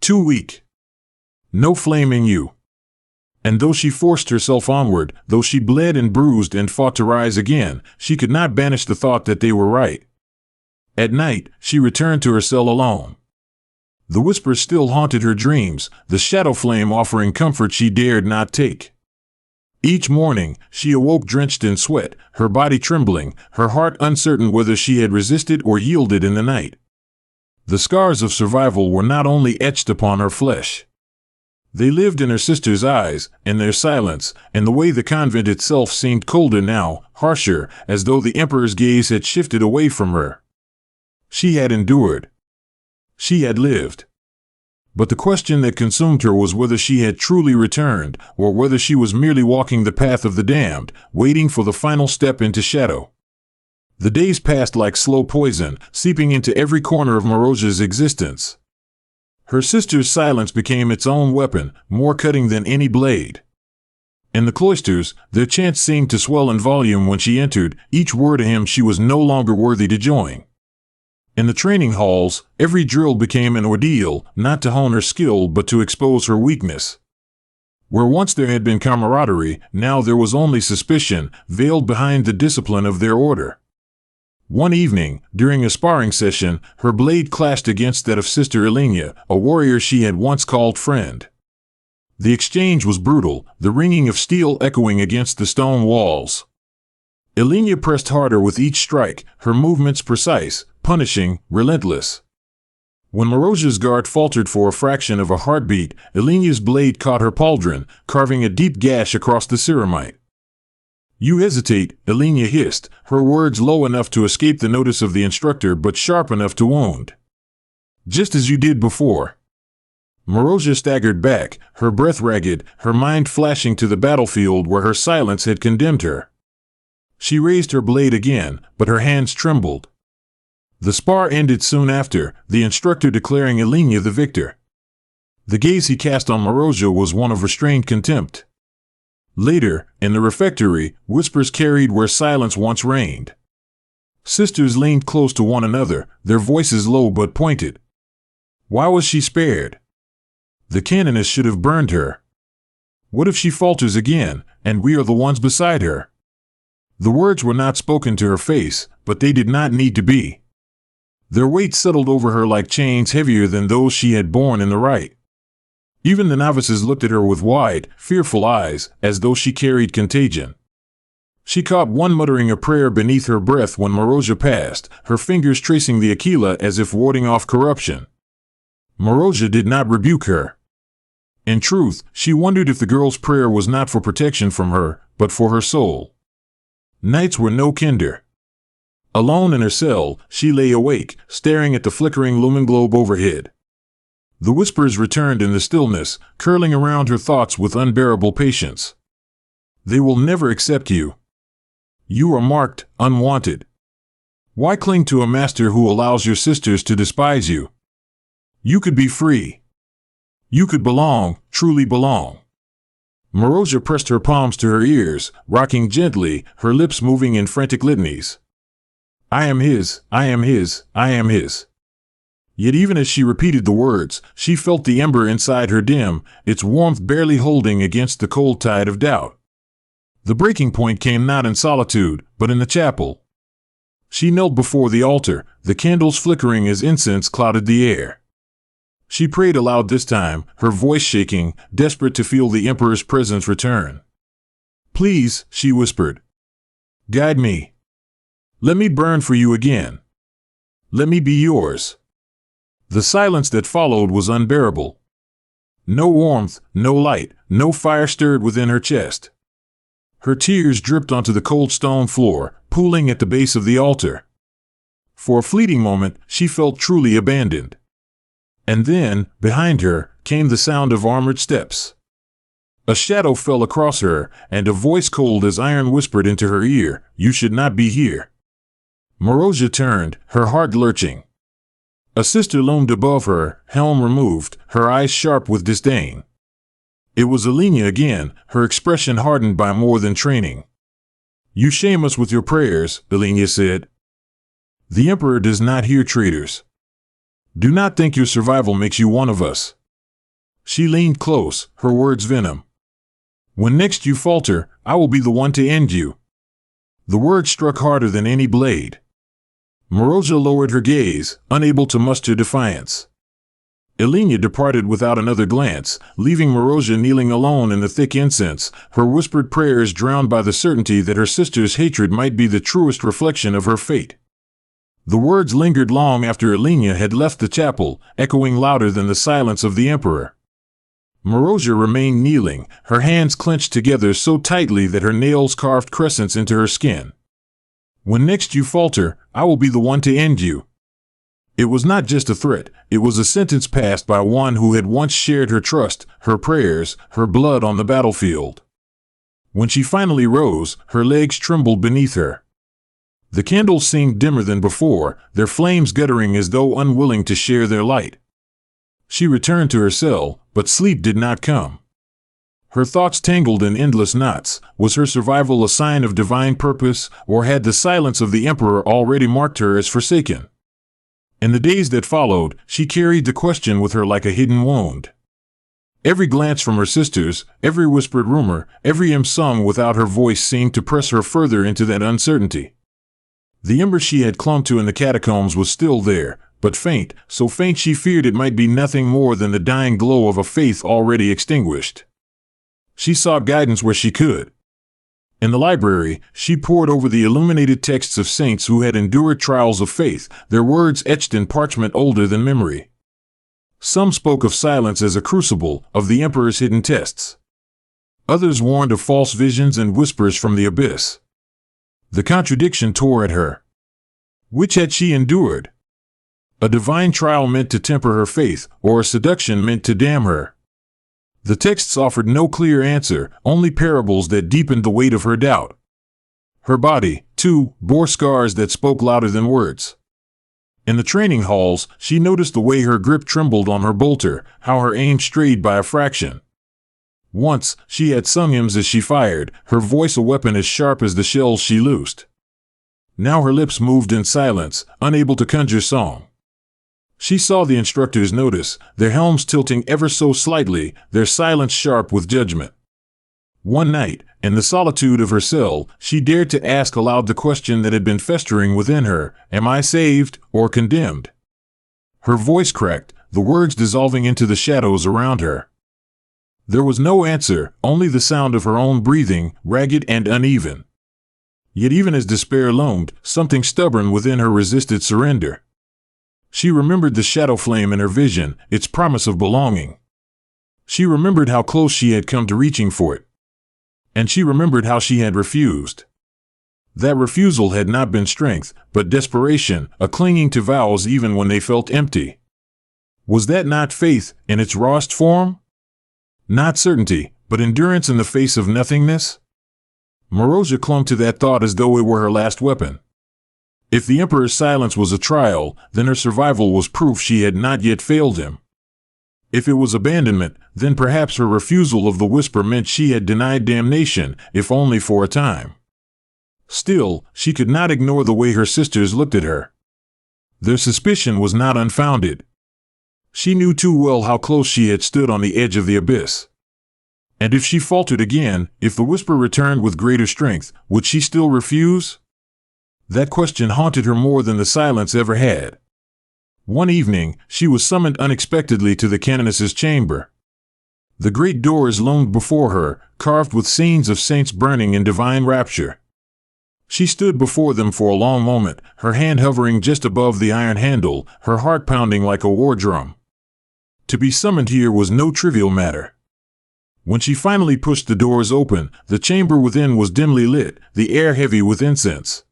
Too weak. No flame in you. And though she forced herself onward, though she bled and bruised and fought to rise again, she could not banish the thought that they were right. At night, she returned to her cell alone. The whispers still haunted her dreams, the shadow flame offering comfort she dared not take. Each morning, she awoke drenched in sweat, her body trembling, her heart uncertain whether she had resisted or yielded in the night. The scars of survival were not only etched upon her flesh. They lived in her sister's eyes, in their silence, and the way the convent itself seemed colder now, harsher, as though the Emperor's gaze had shifted away from her. She had endured. She had lived. But the question that consumed her was whether she had truly returned, or whether she was merely walking the path of the damned, waiting for the final step into shadow. The days passed like slow poison, seeping into every corner of Marozha's existence. Her sister's silence became its own weapon, more cutting than any blade. In the cloisters, their chants seemed to swell in volume when she entered, each word to him she was no longer worthy to join. In the training halls, every drill became an ordeal, not to hone her skill but to expose her weakness. Where once there had been camaraderie, now there was only suspicion, veiled behind the discipline of their order. One evening, during a sparring session, her blade clashed against that of Sister Ilenia, a warrior she had once called friend. The exchange was brutal, the ringing of steel echoing against the stone walls. Ilenia pressed harder with each strike, her movements precise, punishing, relentless. When Marozha's guard faltered for a fraction of a heartbeat, Ilenia's blade caught her pauldron, carving a deep gash across the ceramite. "You hesitate," Ilenia hissed, her words low enough to escape the notice of the instructor but sharp enough to wound. "Just as you did before." Marozha staggered back, her breath ragged, her mind flashing to the battlefield where her silence had condemned her. She raised her blade again, but her hands trembled. The spar ended soon after, the instructor declaring Ilenia the victor. The gaze he cast on Marozha was one of restrained contempt. Later, in the refectory, whispers carried where silence once reigned. Sisters leaned close to one another, their voices low but pointed. Why was she spared? The canoness should have burned her. What if she falters again, and we are the ones beside her? The words were not spoken to her face, but they did not need to be. Their weight settled over her like chains heavier than those she had borne in the right. Even the novices looked at her with wide, fearful eyes, as though she carried contagion. She caught one muttering a prayer beneath her breath when Marozha passed, her fingers tracing the Aquila as if warding off corruption. Marozha did not rebuke her. In truth, she wondered if the girl's prayer was not for protection from her, but for her soul. Nights were no kinder. Alone in her cell, she lay awake, staring at the flickering lumen globe overhead. The whispers returned in the stillness, curling around her thoughts with unbearable patience. They will never accept you. You are marked, unwanted. Why cling to a master who allows your sisters to despise you? You could be free. You could belong, truly belong. Marozha pressed her palms to her ears, rocking gently, her lips moving in frantic litanies. I am his, I am his, I am his. Yet even as she repeated the words, she felt the ember inside her dim, its warmth barely holding against the cold tide of doubt. The breaking point came not in solitude, but in the chapel. She knelt before the altar, the candles flickering as incense clouded the air. She prayed aloud this time, her voice shaking, desperate to feel the Emperor's presence return. Please, she whispered. Guide me. Let me burn for you again. Let me be yours. The silence that followed was unbearable. No warmth, no light, no fire stirred within her chest. Her tears dripped onto the cold stone floor, pooling at the base of the altar. For a fleeting moment, she felt truly abandoned. And then, behind her, came the sound of armored steps. A shadow fell across her, and a voice cold as iron whispered into her ear, You should not be here. Marozha turned, her heart lurching. A sister loomed above her, helm removed, her eyes sharp with disdain. It was Alenia again, her expression hardened by more than training. "You shame us with your prayers," Alenia said. "The Emperor does not hear traitors. Do not think your survival makes you one of us." She leaned close, her words venom. "When next you falter, I will be the one to end you." The words struck harder than any blade. Marozia lowered her gaze, unable to muster defiance. Alenia departed without another glance, leaving Marozia kneeling alone in the thick incense, her whispered prayers drowned by the certainty that her sister's hatred might be the truest reflection of her fate. The words lingered long after Alenia had left the chapel, echoing louder than the silence of the Emperor. Marozia remained kneeling, her hands clenched together so tightly that her nails carved crescents into her skin. "When next you falter, I will be the one to end you." It was not just a threat, it was a sentence passed by one who had once shared her trust, her prayers, her blood on the battlefield. When she finally rose, her legs trembled beneath her. The candles seemed dimmer than before, their flames guttering as though unwilling to share their light. She returned to her cell, but sleep did not come. Her thoughts tangled in endless knots. Was her survival a sign of divine purpose, or had the silence of the Emperor already marked her as forsaken? In the days that followed, she carried the question with her like a hidden wound. Every glance from her sisters, every whispered rumor, every hymn sung without her voice seemed to press her further into that uncertainty. The ember she had clung to in the catacombs was still there, but faint, so faint she feared it might be nothing more than the dying glow of a faith already extinguished. She sought guidance where she could. In the library, she pored over the illuminated texts of saints who had endured trials of faith, their words etched in parchment older than memory. Some spoke of silence as a crucible, of the Emperor's hidden tests. Others warned of false visions and whispers from the abyss. The contradiction tore at her. Which had she endured? A divine trial meant to temper her faith, or a seduction meant to damn her? The texts offered no clear answer, only parables that deepened the weight of her doubt. Her body, too, bore scars that spoke louder than words. In the training halls, she noticed the way her grip trembled on her bolter, how her aim strayed by a fraction. Once, she had sung hymns as she fired, her voice a weapon as sharp as the shells she loosed. Now her lips moved in silence, unable to conjure song. She saw the instructors notice, their helms tilting ever so slightly, their silence sharp with judgment. One night, in the solitude of her cell, she dared to ask aloud the question that had been festering within her: am I saved or condemned? Her voice cracked, the words dissolving into the shadows around her. There was no answer, only the sound of her own breathing, ragged and uneven. Yet even as despair loomed, something stubborn within her resisted surrender. She remembered the shadow flame in her vision, its promise of belonging. She remembered how close she had come to reaching for it. And she remembered how she had refused. That refusal had not been strength, but desperation, a clinging to vows even when they felt empty. Was that not faith, in its rawest form? Not certainty, but endurance in the face of nothingness? Marozia clung to that thought as though it were her last weapon. If the Emperor's silence was a trial, then her survival was proof she had not yet failed him. If it was abandonment, then perhaps her refusal of the whisper meant she had denied damnation, if only for a time. Still, she could not ignore the way her sisters looked at her. Their suspicion was not unfounded. She knew too well how close she had stood on the edge of the abyss. And if she faltered again, if the whisper returned with greater strength, would she still refuse? That question haunted her more than the silence ever had. One evening, she was summoned unexpectedly to the canoness's chamber. The great doors loomed before her, carved with scenes of saints burning in divine rapture. She stood before them for a long moment, her hand hovering just above the iron handle, her heart pounding like a war drum. To be summoned here was no trivial matter. When she finally pushed the doors open, the chamber within was dimly lit, the air heavy with incense.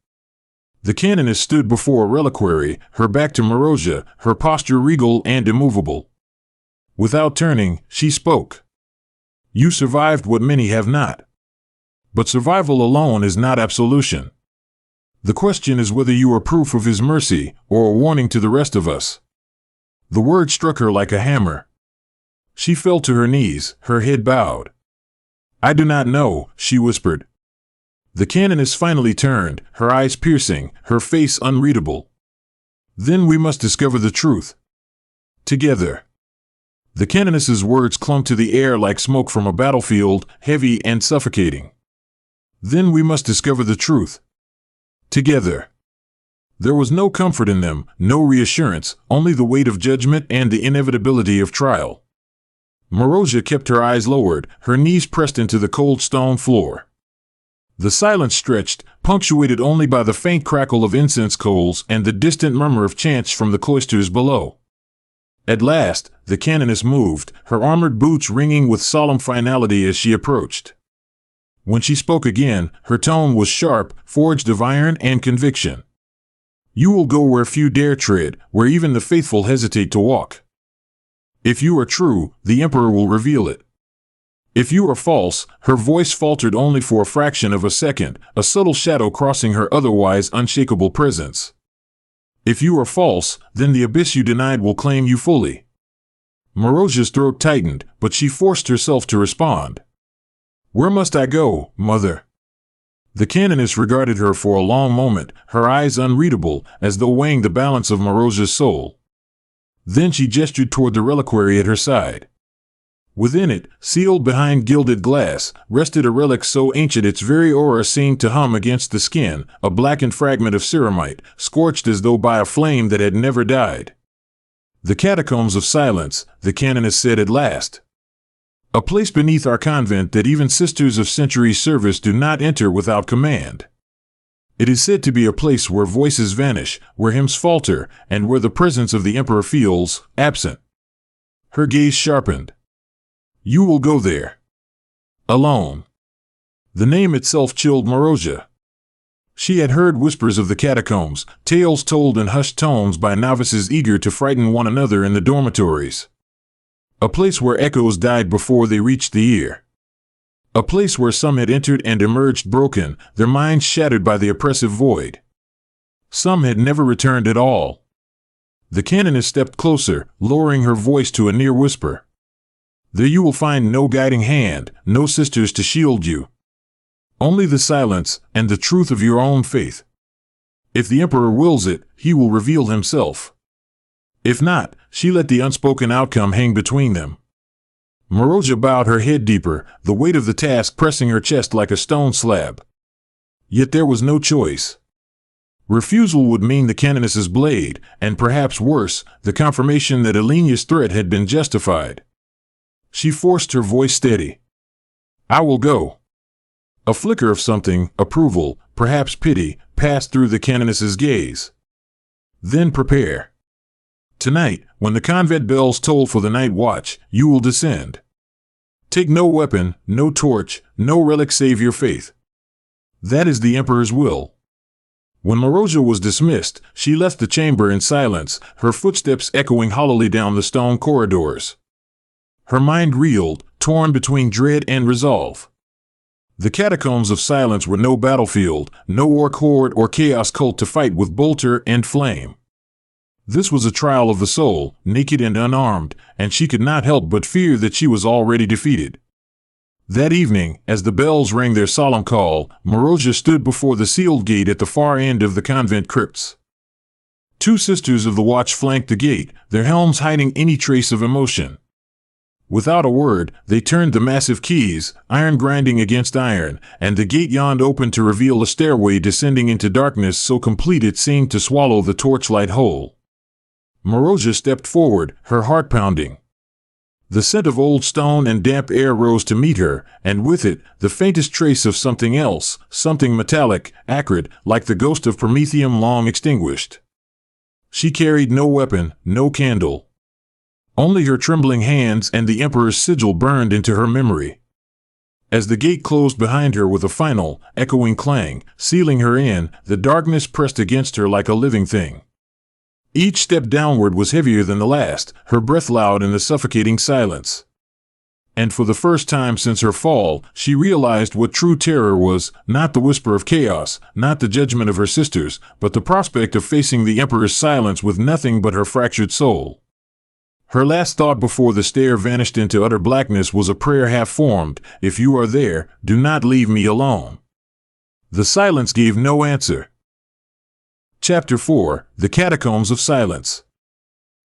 The canoness stood before a reliquary, her back to Marozia, her posture regal and immovable. Without turning, she spoke. You survived what many have not. But survival alone is not absolution. The question is whether you are proof of his mercy, or a warning to the rest of us. The word struck her like a hammer. She fell to her knees, her head bowed. "I do not know," she whispered. The canoness finally turned, her eyes piercing, her face unreadable. "Then we must discover the truth. Together." The canoness's words clung to the air like smoke from a battlefield, heavy and suffocating. "Then we must discover the truth. Together." There was no comfort in them, no reassurance, only the weight of judgment and the inevitability of trial. Marozia kept her eyes lowered, her knees pressed into the cold stone floor. The silence stretched, punctuated only by the faint crackle of incense coals and the distant murmur of chants from the cloisters below. At last, the canoness moved, her armored boots ringing with solemn finality as she approached. When she spoke again, her tone was sharp, forged of iron and conviction. "You will go where few dare tread, where even the faithful hesitate to walk. If you are true, the Emperor will reveal it. If you are false," her voice faltered only for a fraction of a second, a subtle shadow crossing her otherwise unshakable presence. "If you are false, then the abyss you denied will claim you fully." Marozia's throat tightened, but she forced herself to respond. "Where must I go, Mother?" The canoness regarded her for a long moment, her eyes unreadable, as though weighing the balance of Marozia's soul. Then she gestured toward the reliquary at her side. Within it, sealed behind gilded glass, rested a relic so ancient its very aura seemed to hum against the skin, a blackened fragment of ceramite, scorched as though by a flame that had never died. "The catacombs of silence," the canoness said at last. "A place beneath our convent that even sisters of centuries' service do not enter without command. It is said to be a place where voices vanish, where hymns falter, and where the presence of the Emperor feels absent." Her gaze sharpened. "You will go there. Alone." The name itself chilled Marozia. She had heard whispers of the catacombs, tales told in hushed tones by novices eager to frighten one another in the dormitories. A place where echoes died before they reached the ear. A place where some had entered and emerged broken, their minds shattered by the oppressive void. Some had never returned at all. The canoness stepped closer, lowering her voice to a near whisper. "There you will find no guiding hand, no sisters to shield you. Only the silence and the truth of your own faith. If the Emperor wills it, he will reveal himself. If not, she let the unspoken outcome hang between them." Marozia bowed her head deeper, the weight of the task pressing her chest like a stone slab. Yet there was no choice. Refusal would mean the canoness's blade, and perhaps worse, the confirmation that Alenia's threat had been justified. She forced her voice steady. "I will go." A flicker of something, approval, perhaps pity, passed through the canoness's gaze. "Then prepare. Tonight, when the convent bells toll for the night watch, you will descend. Take no weapon, no torch, no relic save your faith. That is the Emperor's will." When Marozia was dismissed, she left the chamber in silence, her footsteps echoing hollowly down the stone corridors. Her mind reeled, torn between dread and resolve. The catacombs of silence were no battlefield, no orc horde or chaos cult to fight with bolter and flame. This was a trial of the soul, naked and unarmed, and she could not help but fear that she was already defeated. That evening, as the bells rang their solemn call, Marozia stood before the sealed gate at the far end of the convent crypts. Two sisters of the watch flanked the gate, their helms hiding any trace of emotion. Without a word, they turned the massive keys, iron grinding against iron, and the gate yawned open to reveal a stairway descending into darkness so complete it seemed to swallow the torchlight whole. Marozia stepped forward, her heart pounding. The scent of old stone and damp air rose to meet her, and with it, the faintest trace of something else, something metallic, acrid, like the ghost of Prometheum long extinguished. She carried no weapon, no candle. Only her trembling hands and the Emperor's sigil burned into her memory. As the gate closed behind her with a final, echoing clang, sealing her in, the darkness pressed against her like a living thing. Each step downward was heavier than the last, her breath loud in the suffocating silence. And for the first time since her fall, she realized what true terror was, not the whisper of chaos, not the judgment of her sisters, but the prospect of facing the Emperor's silence with nothing but her fractured soul. Her last thought before the stare vanished into utter blackness was a prayer half formed: "If you are there, do not leave me alone." The silence gave no answer. Chapter 4: The Catacombs of Silence.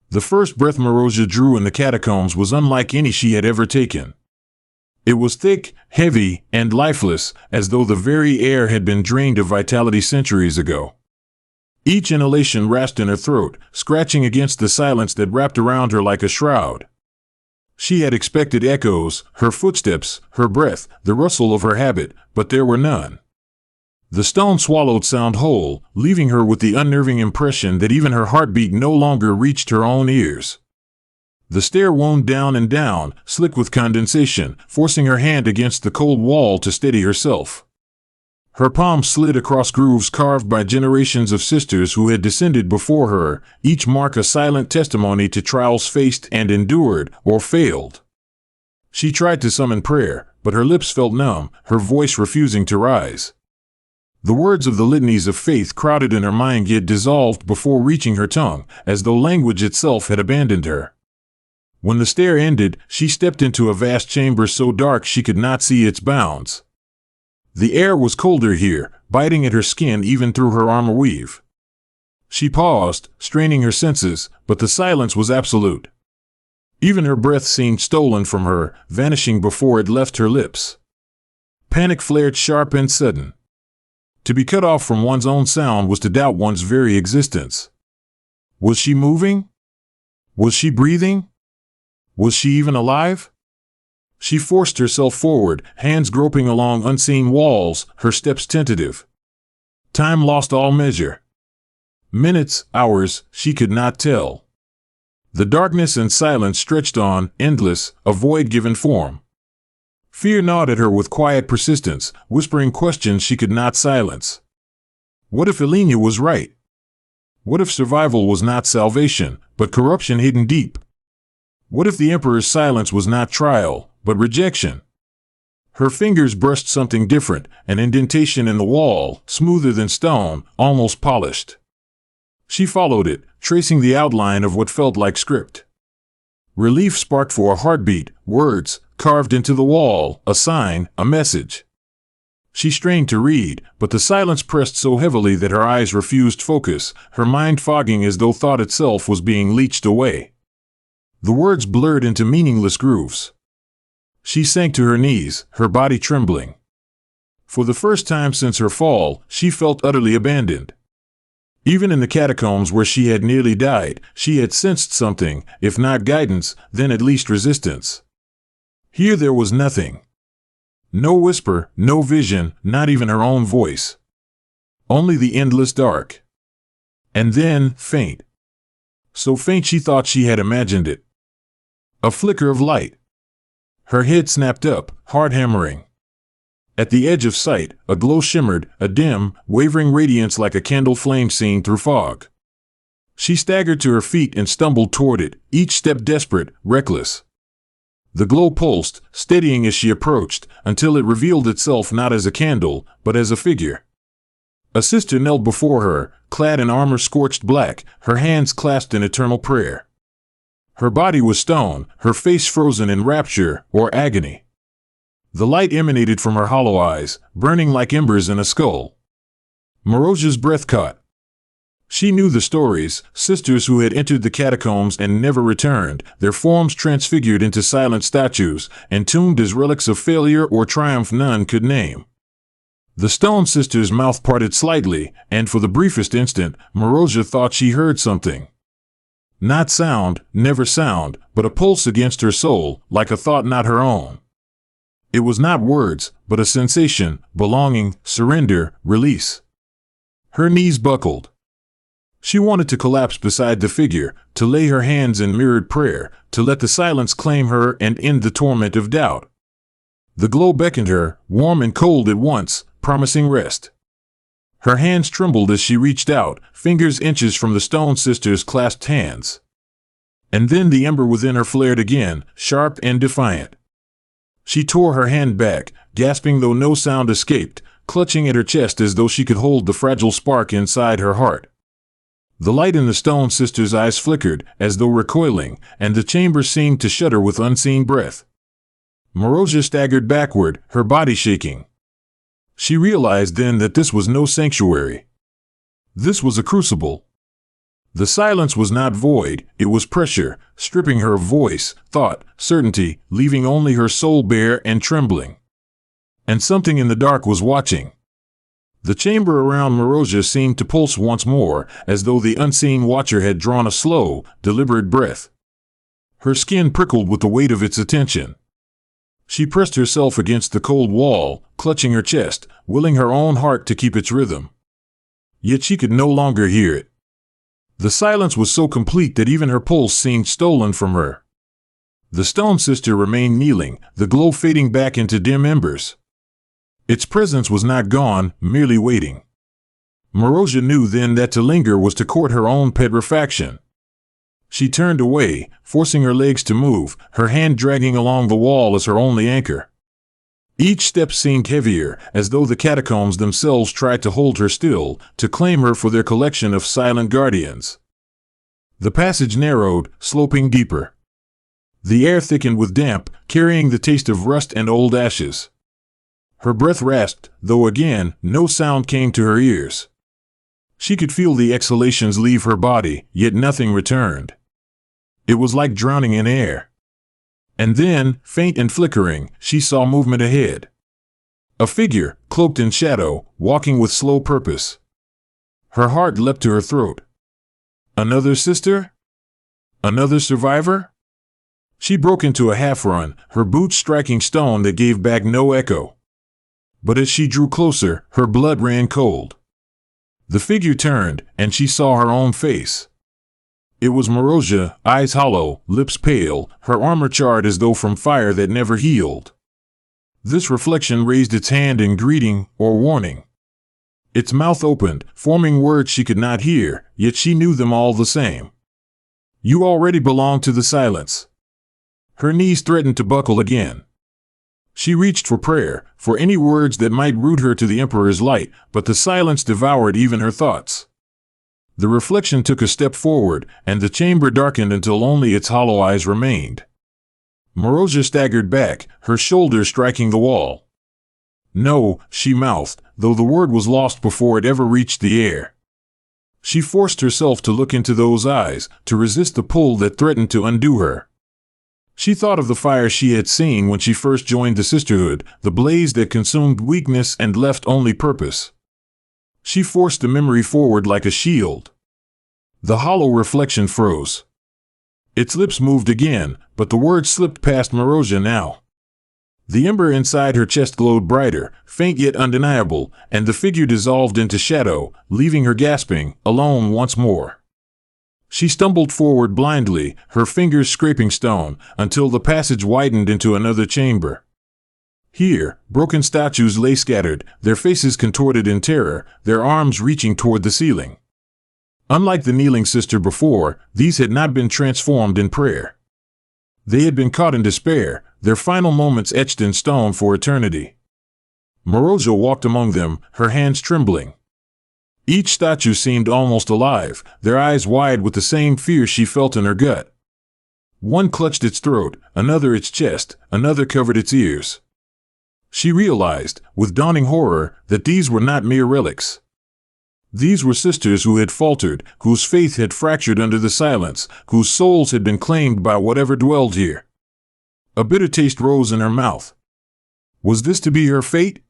The first breath Marozia drew in the catacombs was unlike any she had ever taken. It was thick, heavy, and lifeless, as though the very air had been drained of vitality centuries ago. Each inhalation rasped in her throat, scratching against the silence that wrapped around her like a shroud. She had expected echoes, her footsteps, her breath, the rustle of her habit, but there were none. The stone swallowed sound whole, leaving her with the unnerving impression that even her heartbeat no longer reached her own ears. The stair wound down and down, slick with condensation, forcing her hand against the cold wall to steady herself. Her palms slid across grooves carved by generations of sisters who had descended before her, each mark a silent testimony to trials faced and endured, or failed. She tried to summon prayer, but her lips felt numb, her voice refusing to rise. The words of the litanies of faith crowded in her mind yet dissolved before reaching her tongue, as though language itself had abandoned her. When the stair ended, she stepped into a vast chamber so dark she could not see its bounds. The air was colder here, biting at her skin even through her armor weave. She paused, straining her senses, but the silence was absolute. Even her breath seemed stolen from her, vanishing before it left her lips. Panic flared sharp and sudden. To be cut off from one's own sound was to doubt one's very existence. Was she moving? Was she breathing? Was she even alive? She forced herself forward, hands groping along unseen walls, her steps tentative. Time lost all measure. Minutes, hours, she could not tell. The darkness and silence stretched on, endless, a void given form. Fear gnawed at her with quiet persistence, whispering questions she could not silence. What if Elenia was right? What if survival was not salvation, but corruption hidden deep? What if the Emperor's silence was not trial, but rejection? Her fingers brushed something different, an indentation in the wall, smoother than stone, almost polished. She followed it, tracing the outline of what felt like script. Relief sparked for a heartbeat, words, carved into the wall, a sign, a message. She strained to read, but the silence pressed so heavily that her eyes refused focus, her mind fogging as though thought itself was being leached away. The words blurred into meaningless grooves. She sank to her knees, her body trembling. For the first time since her fall, she felt utterly abandoned. Even in the catacombs where she had nearly died, she had sensed something, if not guidance, then at least resistance. Here there was nothing. No whisper, no vision, not even her own voice. Only the endless dark. And then, faint. So faint she thought she had imagined it. A flicker of light. Her head snapped up, heart hammering. At the edge of sight, a glow shimmered, a dim, wavering radiance like a candle flame seen through fog. She staggered to her feet and stumbled toward it, each step desperate, reckless. The glow pulsed, steadying as she approached, until it revealed itself not as a candle, but as a figure. A sister knelt before her, clad in armor scorched black, her hands clasped in eternal prayer. Her body was stone, her face frozen in rapture or agony. The light emanated from her hollow eyes, burning like embers in a skull. Marozia's breath caught. She knew the stories, sisters who had entered the catacombs and never returned, their forms transfigured into silent statues, entombed as relics of failure or triumph none could name. The stone sister's mouth parted slightly, and for the briefest instant, Marozia thought she heard something. Not sound, never sound, but a pulse against her soul, like a thought not her own. It was not words, but a sensation, belonging, surrender, release. Her knees buckled. She wanted to collapse beside the figure, to lay her hands in mirrored prayer, to let the silence claim her and end the torment of doubt. The glow beckoned her, warm and cold at once, promising rest. Her hands trembled as she reached out, fingers inches from the stone sister's clasped hands. And then the ember within her flared again, sharp and defiant. She tore her hand back, gasping though no sound escaped, clutching at her chest as though she could hold the fragile spark inside her heart. The light in the Stone Sister's eyes flickered, as though recoiling, and the chamber seemed to shudder with unseen breath. Marozia staggered backward, her body shaking. She realized then that this was no sanctuary. This was a crucible. The silence was not void, it was pressure, stripping her of voice, thought, certainty, leaving only her soul bare and trembling. And something in the dark was watching. The chamber around Marozia seemed to pulse once more, as though the unseen watcher had drawn a slow, deliberate breath. Her skin prickled with the weight of its attention. She pressed herself against the cold wall, clutching her chest, willing her own heart to keep its rhythm. Yet she could no longer hear it. The silence was so complete that even her pulse seemed stolen from her. The Stone Sister remained kneeling, the glow fading back into dim embers. Its presence was not gone, merely waiting. Marozia knew then that to linger was to court her own petrifaction. She turned away, forcing her legs to move, her hand dragging along the wall as her only anchor. Each step seemed heavier, as though the catacombs themselves tried to hold her still, to claim her for their collection of silent guardians. The passage narrowed, sloping deeper. The air thickened with damp, carrying the taste of rust and old ashes. Her breath rasped, though again, no sound came to her ears. She could feel the exhalations leave her body, yet nothing returned. It was like drowning in air. And then, faint and flickering, she saw movement ahead. A figure, cloaked in shadow, walking with slow purpose. Her heart leapt to her throat. Another sister? Another survivor? She broke into a half-run, her boots striking stone that gave back no echo. But as she drew closer, her blood ran cold. The figure turned, and she saw her own face. It was Marozia, eyes hollow, lips pale, her armor charred as though from fire that never healed. This reflection raised its hand in greeting or warning. Its mouth opened, forming words she could not hear, yet she knew them all the same. You already belong to the silence. Her knees threatened to buckle again. She reached for prayer, for any words that might root her to the Emperor's light, but the silence devoured even her thoughts. The reflection took a step forward, and the chamber darkened until only its hollow eyes remained. Marozia staggered back, her shoulders striking the wall. No, she mouthed, though the word was lost before it ever reached the air. She forced herself to look into those eyes, to resist the pull that threatened to undo her. She thought of the fire she had seen when she first joined the sisterhood, the blaze that consumed weakness and left only purpose. She forced the memory forward like a shield. The hollow reflection froze. Its lips moved again, but the words slipped past Marozia now. The ember inside her chest glowed brighter, faint yet undeniable, and the figure dissolved into shadow, leaving her gasping, alone once more. She stumbled forward blindly, her fingers scraping stone, until the passage widened into another chamber. Here, broken statues lay scattered, their faces contorted in terror, their arms reaching toward the ceiling. Unlike the kneeling sister before, these had not been transformed in prayer. They had been caught in despair, their final moments etched in stone for eternity. Marozia walked among them, her hands trembling. Each statue seemed almost alive, their eyes wide with the same fear she felt in her gut. One clutched its throat, another its chest, another covered its ears. She realized, with dawning horror, that these were not mere relics. These were sisters who had faltered, whose faith had fractured under the silence, whose souls had been claimed by whatever dwelled here. A bitter taste rose in her mouth. Was this to be her fate?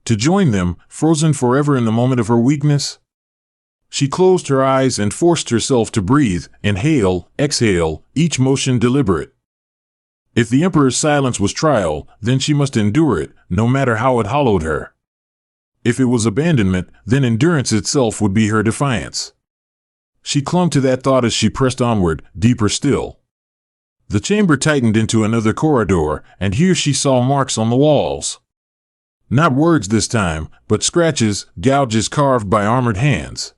To join them, frozen forever in the moment of her weakness? She closed her eyes and forced herself to breathe, inhale, exhale, each motion deliberate. If the Emperor's silence was trial, then she must endure it, no matter how it hollowed her. If it was abandonment, then endurance itself would be her defiance. She clung to that thought as she pressed onward, deeper still. The chamber tightened into another corridor, and here she saw marks on the walls. Not words this time, but scratches, gouges carved by armored hands.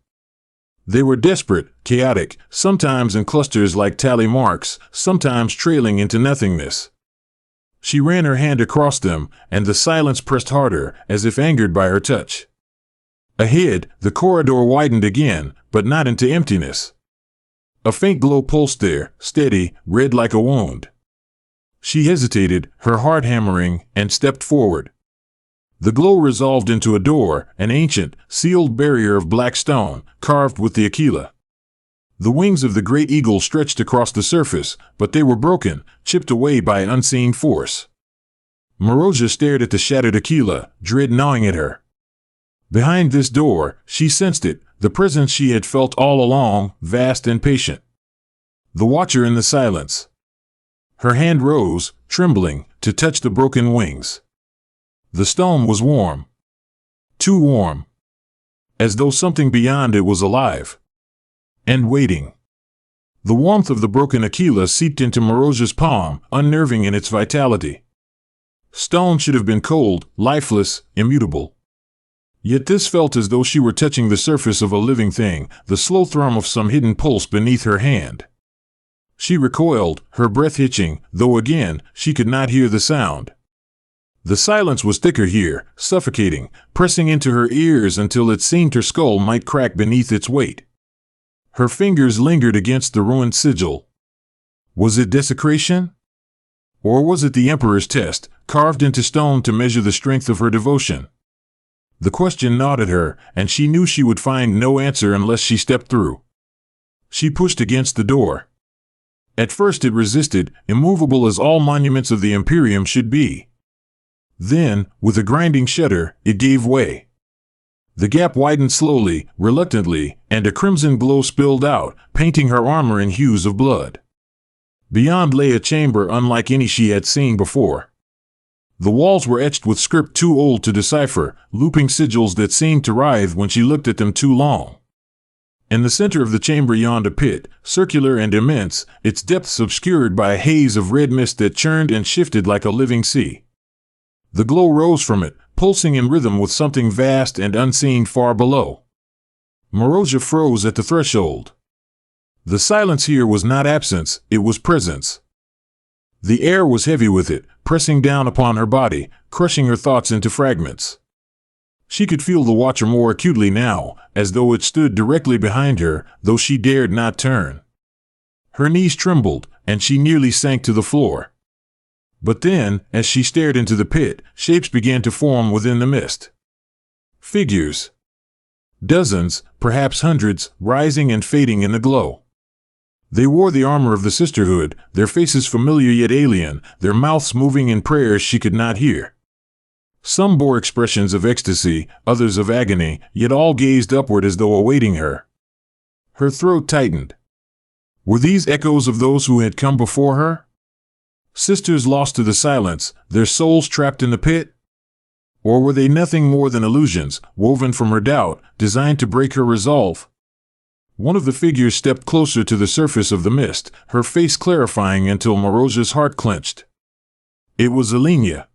They were desperate, chaotic, sometimes in clusters like tally marks, sometimes trailing into nothingness. She ran her hand across them, and the silence pressed harder, as if angered by her touch. Ahead, the corridor widened again, but not into emptiness. A faint glow pulsed there, steady, red like a wound. She hesitated, her heart hammering, and stepped forward. The glow resolved into a door, an ancient, sealed barrier of black stone, carved with the Aquila. The wings of the great eagle stretched across the surface, but they were broken, chipped away by an unseen force. Marozia stared at the shattered Aquila, dread gnawing at her. Behind this door, she sensed it, the presence she had felt all along, vast and patient. The watcher in the silence. Her hand rose, trembling, to touch the broken wings. The stone was warm. Too warm. As though something beyond it was alive. And waiting. The warmth of the broken Aquila seeped into Marozia's palm, unnerving in its vitality. Stone should have been cold, lifeless, immutable. Yet this felt as though she were touching the surface of a living thing, the slow thrum of some hidden pulse beneath her hand. She recoiled, her breath hitching, though again, she could not hear the sound. The silence was thicker here, suffocating, pressing into her ears until it seemed her skull might crack beneath its weight. Her fingers lingered against the ruined sigil. Was it desecration? Or was it the Emperor's test, carved into stone to measure the strength of her devotion? The question gnawed at her, and she knew she would find no answer unless she stepped through. She pushed against the door. At first it resisted, immovable as all monuments of the Imperium should be. Then, with a grinding shudder, it gave way. The gap widened slowly, reluctantly, and a crimson glow spilled out, painting her armor in hues of blood. Beyond lay a chamber unlike any she had seen before. The walls were etched with script too old to decipher, looping sigils that seemed to writhe when she looked at them too long. In the center of the chamber yawned a pit, circular and immense, its depths obscured by a haze of red mist that churned and shifted like a living sea. The glow rose from it, pulsing in rhythm with something vast and unseen far below. Marozia froze at the threshold. The silence here was not absence, it was presence. The air was heavy with it, pressing down upon her body, crushing her thoughts into fragments. She could feel the watcher more acutely now, as though it stood directly behind her, though she dared not turn. Her knees trembled, and she nearly sank to the floor. But then, as she stared into the pit, shapes began to form within the mist. Figures. Dozens, perhaps hundreds, rising and fading in the glow. They wore the armor of the sisterhood, their faces familiar yet alien, their mouths moving in prayers she could not hear. Some bore expressions of ecstasy, others of agony, yet all gazed upward as though awaiting her. Her throat tightened. Were these echoes of those who had come before her? Sisters lost to the silence, their souls trapped in the pit? Or were they nothing more than illusions, woven from her doubt, designed to break her resolve? One of the figures stepped closer to the surface of the mist, her face clarifying until Marozia's heart clenched. It was Elenia.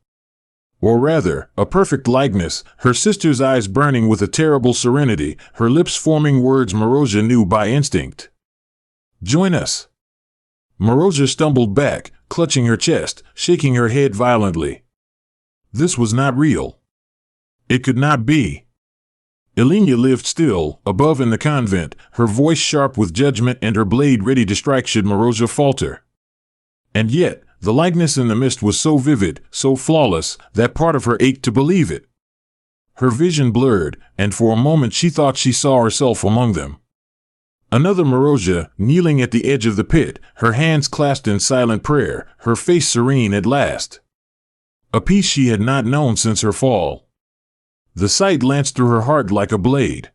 Or rather, a perfect likeness, her sister's eyes burning with a terrible serenity, her lips forming words Marozia knew by instinct. Join us. Marozia stumbled back, clutching her chest, shaking her head violently. This was not real. It could not be. Elenia lived still, above in the convent, her voice sharp with judgment and her blade ready to strike should Marozia falter. And yet, the likeness in the mist was so vivid, so flawless, that part of her ached to believe it. Her vision blurred, and for a moment she thought she saw herself among them. Another Marozia, kneeling at the edge of the pit, her hands clasped in silent prayer, her face serene at last. A peace she had not known since her fall. The sight lanced through her heart like a blade.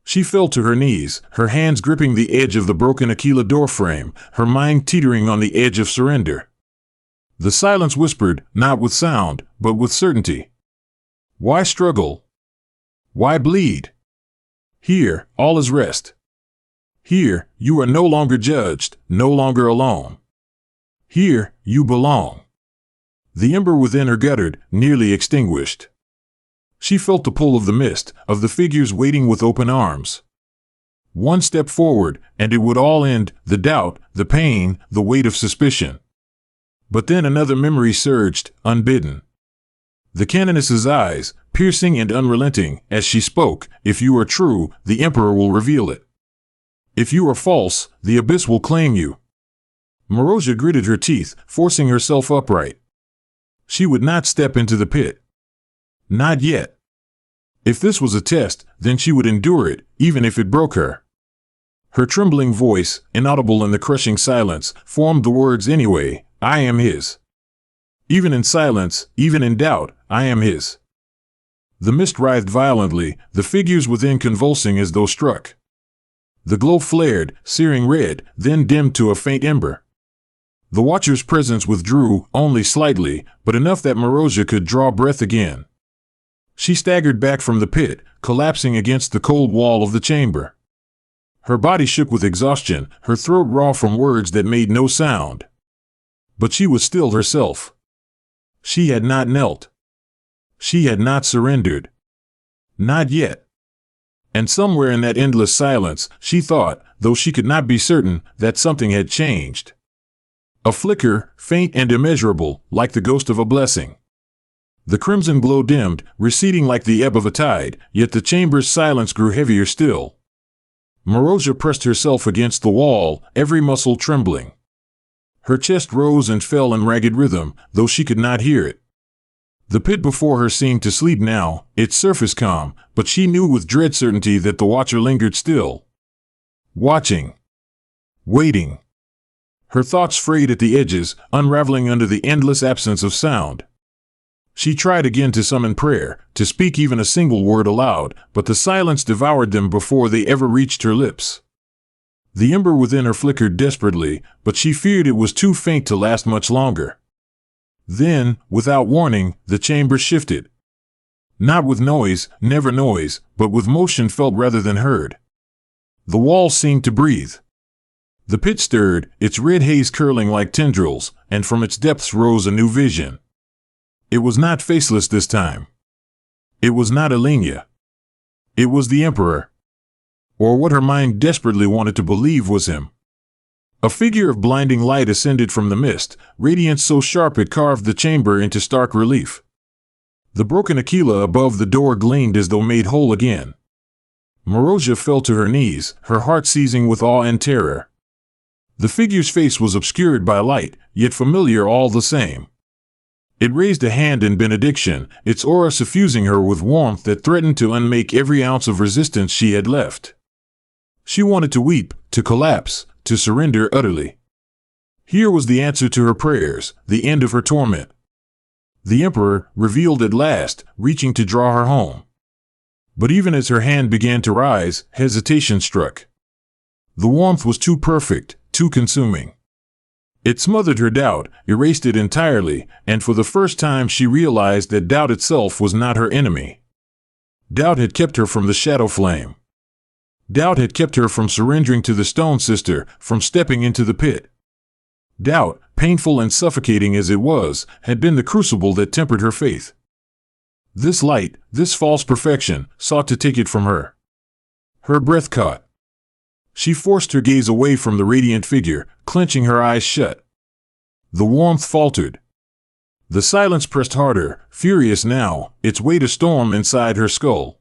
She fell to her knees, her hands gripping the edge of the broken Aquila doorframe, her mind teetering on the edge of surrender. The silence whispered, not with sound, but with certainty. Why struggle? Why bleed? Here, all is rest. Here, you are no longer judged, no longer alone. Here, you belong. The ember within her guttered, nearly extinguished. She felt the pull of the mist, of the figures waiting with open arms. One step forward, and it would all end, the doubt, the pain, the weight of suspicion. But then another memory surged, unbidden. The canoness's eyes, piercing and unrelenting, as she spoke, if you are true, the Emperor will reveal it. If you are false, the abyss will claim you. Marozia gritted her teeth, forcing herself upright. She would not step into the pit. Not yet. If this was a test, then she would endure it, even if it broke her. Her trembling voice, inaudible in the crushing silence, formed the words anyway, I am his. Even in silence, even in doubt, I am his. The mist writhed violently, the figures within convulsing as though struck. The glow flared, searing red, then dimmed to a faint ember. The Watcher's presence withdrew, only slightly, but enough that Marozia could draw breath again. She staggered back from the pit, collapsing against the cold wall of the chamber. Her body shook with exhaustion, her throat raw from words that made no sound. But she was still herself. She had not knelt. She had not surrendered. Not yet. And somewhere in that endless silence, she thought, though she could not be certain, that something had changed. A flicker, faint and immeasurable, like the ghost of a blessing. The crimson glow dimmed, receding like the ebb of a tide, yet the chamber's silence grew heavier still. Marozia pressed herself against the wall, every muscle trembling. Her chest rose and fell in ragged rhythm, though she could not hear it. The pit before her seemed to sleep now, its surface calm, but she knew with dread certainty that the Watcher lingered still. Watching. Waiting. Her thoughts frayed at the edges, unraveling under the endless absence of sound. She tried again to summon prayer, to speak even a single word aloud, but the silence devoured them before they ever reached her lips. The ember within her flickered desperately, but she feared it was too faint to last much longer. Then, without warning, the chamber shifted. Not with noise, never noise, but with motion felt rather than heard. The walls seemed to breathe. The pit stirred, its red haze curling like tendrils, and from its depths rose a new vision. It was not faceless this time. It was not Elenia. It was the Emperor. Or what her mind desperately wanted to believe was him. A figure of blinding light ascended from the mist, radiance so sharp it carved the chamber into stark relief. The broken Aquila above the door gleamed as though made whole again. Marozia fell to her knees, her heart seizing with awe and terror. The figure's face was obscured by light, yet familiar all the same. It raised a hand in benediction, its aura suffusing her with warmth that threatened to unmake every ounce of resistance she had left. She wanted to weep, to collapse, to surrender utterly. Here was the answer to her prayers, the end of her torment. The Emperor, revealed at last, reaching to draw her home. But even as her hand began to rise, hesitation struck. The warmth was too perfect, too consuming. It smothered her doubt, erased it entirely, and for the first time she realized that doubt itself was not her enemy. Doubt had kept her from the shadow flame. Doubt had kept her from surrendering to the Stone Sister, from stepping into the pit. Doubt, painful and suffocating as it was, had been the crucible that tempered her faith. This light, this false perfection, sought to take it from her. Her breath caught. She forced her gaze away from the radiant figure, clenching her eyes shut. The warmth faltered. The silence pressed harder, furious now, its weight a storm inside her skull.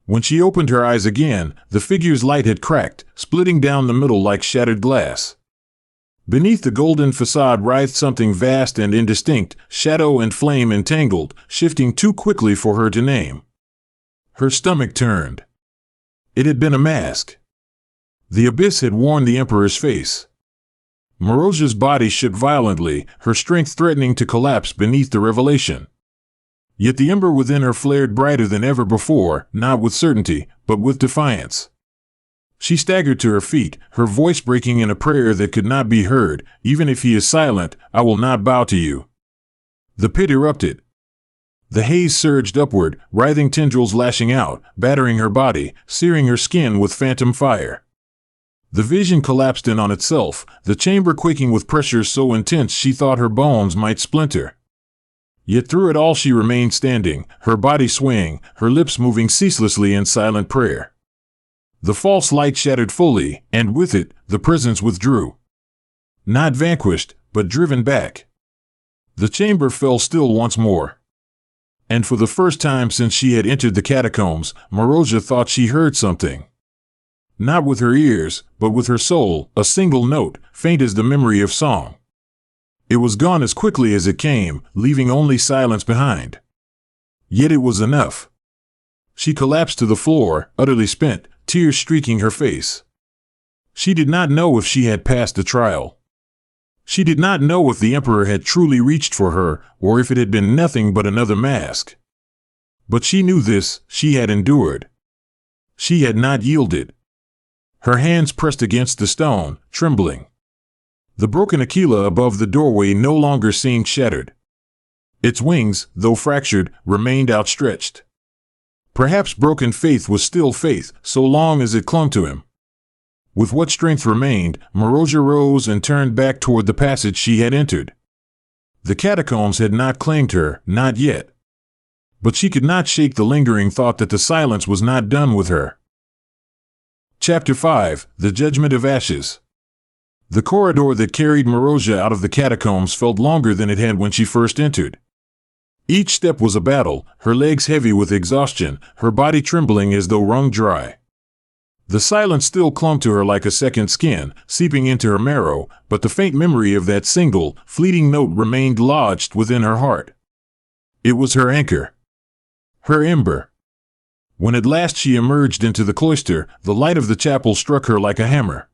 When she opened her eyes again, the figure's light had cracked, splitting down the middle like shattered glass. Beneath the golden facade writhed something vast and indistinct, shadow and flame entangled, shifting too quickly for her to name. Her stomach turned. It had been a mask. The abyss had worn the Emperor's face. Marozia's body shook violently, her strength threatening to collapse beneath the revelation. Yet the ember within her flared brighter than ever before, not with certainty, but with defiance. She staggered to her feet, her voice breaking in a prayer that could not be heard. Even if he is silent, I will not bow to you. The pit erupted. The haze surged upward, writhing tendrils lashing out, battering her body, searing her skin with phantom fire. The vision collapsed in on itself, the chamber quaking with pressure so intense she thought her bones might splinter. Yet through it all she remained standing, her body swaying, her lips moving ceaselessly in silent prayer. The false light shattered fully, and with it, the presence withdrew. Not vanquished, but driven back. The chamber fell still once more. And for the first time since she had entered the catacombs, Marozia thought she heard something. not with her ears, but with her soul, a single note, faint as the memory of song. It was gone as quickly as it came, leaving only silence behind. Yet it was enough. She collapsed to the floor, utterly spent, tears streaking her face. She did not know if she had passed the trial. She did not know if the Emperor had truly reached for her, or if it had been nothing but another mask. But she knew this: she had endured. She had not yielded. Her hands pressed against the stone, trembling. The broken Aquila above the doorway no longer seemed shattered. Its wings, though fractured, remained outstretched. Perhaps broken faith was still faith, so long as it clung to him. With what strength remained, Marozia rose and turned back toward the passage she had entered. The catacombs had not claimed her, not yet. But she could not shake the lingering thought that the silence was not done with her. Chapter 5: The Judgment of Ashes. The corridor that carried Marozia out of the catacombs felt longer than it had when she first entered. Each step was a battle, her legs heavy with exhaustion, her body trembling as though wrung dry. The silence still clung to her like a second skin, seeping into her marrow, but the faint memory of that single, fleeting note remained lodged within her heart. It was her anchor. Her ember. When at last she emerged into the cloister, the light of the chapel struck her like a hammer.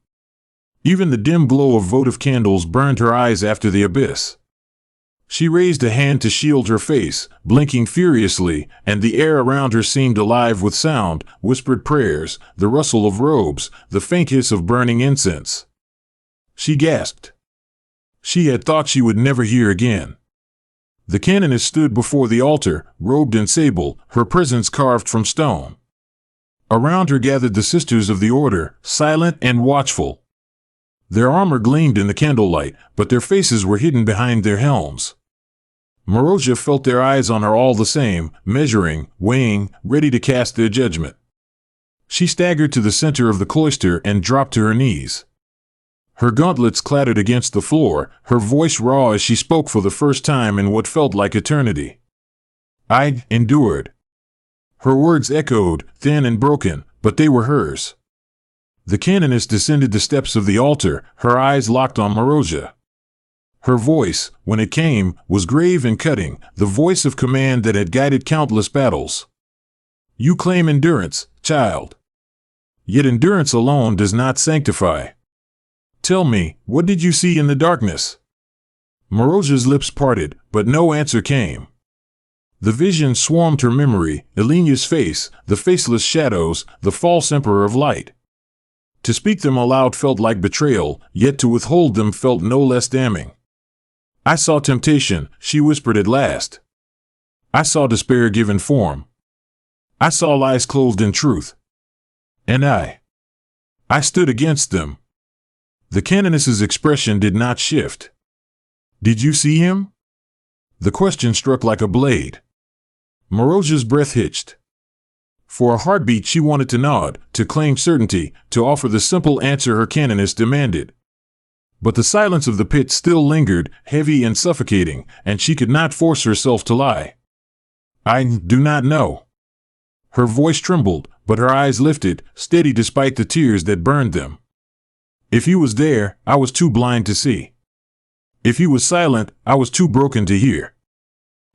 Even the dim glow of votive candles burned her eyes after the abyss. She raised a hand to shield her face, blinking furiously, and the air around her seemed alive with sound, whispered prayers, the rustle of robes, the faint hiss of burning incense. She gasped. She had thought she would never hear again. The canoness stood before the altar, robed in sable, her presence carved from stone. Around her gathered the sisters of the order, silent and watchful. Their armor gleamed in the candlelight, but their faces were hidden behind their helms. Marozia felt their eyes on her all the same, measuring, weighing, ready to cast their judgment. She staggered to the center of the cloister and dropped to her knees. Her gauntlets clattered against the floor, her voice raw as she spoke for the first time in what felt like eternity. "I endured." Her words echoed, thin and broken, but they were hers. The canoness descended the steps of the altar, her eyes locked on Marozia. Her voice, when it came, was grave and cutting, the voice of command that had guided countless battles. "You claim endurance, child. Yet endurance alone does not sanctify. Tell me, what did you see in the darkness?" Marozia's lips parted, but no answer came. The vision swarmed her memory: Elenia's face, the faceless shadows, the false emperor of light. To speak them aloud felt like betrayal, yet to withhold them felt no less damning. "I saw temptation," she whispered at last. "I saw despair given form. I saw lies clothed in truth. And I stood against them." The canoness's expression did not shift. "Did you see him?" The question struck like a blade. Marozia's breath hitched. For a heartbeat she wanted to nod, to claim certainty, to offer the simple answer her canoness demanded. But the silence of the pit still lingered, heavy and suffocating, and she could not force herself to lie. "I do not know." Her voice trembled, but her eyes lifted, steady despite the tears that burned them. "If he was there, I was too blind to see. If he was silent, I was too broken to hear.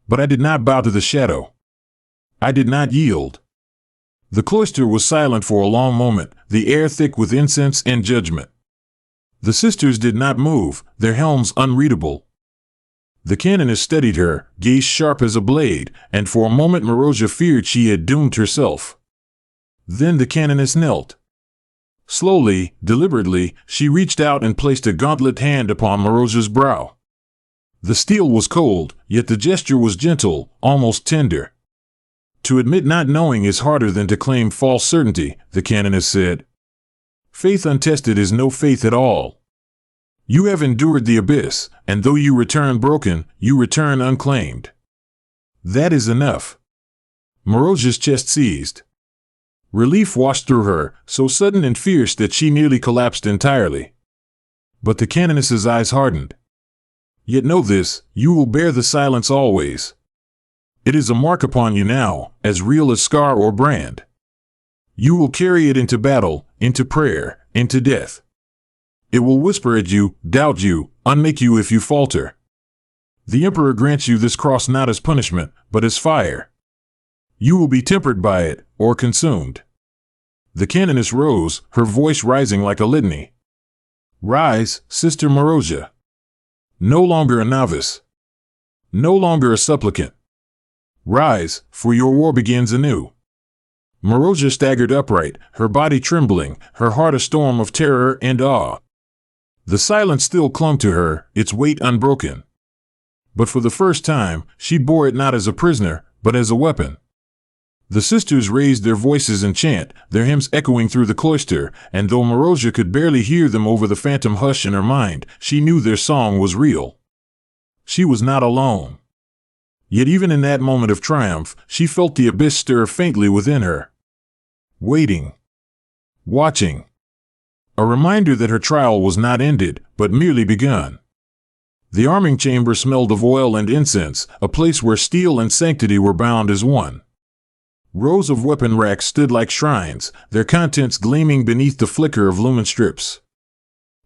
But I did not bow to the shadow. I did not yield." The cloister was silent for a long moment, the air thick with incense and judgment. The sisters did not move, their helms unreadable. The canoness studied her, gaze sharp as a blade, and for a moment Marozia feared she had doomed herself. Then the canoness knelt. Slowly, deliberately, she reached out and placed a gauntlet hand upon Marozia's brow. The steel was cold, yet the gesture was gentle, almost tender. "To admit not knowing is harder than to claim false certainty," the canoness said. "Faith untested is no faith at all. You have endured the abyss, and though you return broken, you return unclaimed. That is enough." Marozia's chest seized. Relief washed through her, so sudden and fierce that she nearly collapsed entirely. But the canoness's eyes hardened. "Yet know this, you will bear the silence always. It is a mark upon you now, as real as scar or brand. You will carry it into battle, into prayer, into death. It will whisper at you, doubt you, unmake you if you falter. The Emperor grants you this cross not as punishment, but as fire. You will be tempered by it, or consumed. The canoness rose, her voice rising like a litany. Rise, Sister Marozia. No longer a novice. No longer a supplicant. Rise, for your war begins anew. Marozia staggered upright, her body trembling, her heart a storm of terror and awe. The silence still clung to her, its weight unbroken. But for the first time, she bore it not as a prisoner, but as a weapon. The sisters raised their voices in chant, their hymns echoing through the cloister, and though Marozia could barely hear them over the phantom hush in her mind, she knew their song was real. She was not alone. Yet even in that moment of triumph, she felt the abyss stir faintly within her. Waiting. Watching. A reminder that her trial was not ended, but merely begun. The arming chamber smelled of oil and incense, a place where steel and sanctity were bound as one. Rows of weapon racks stood like shrines, their contents gleaming beneath the flicker of lumen strips.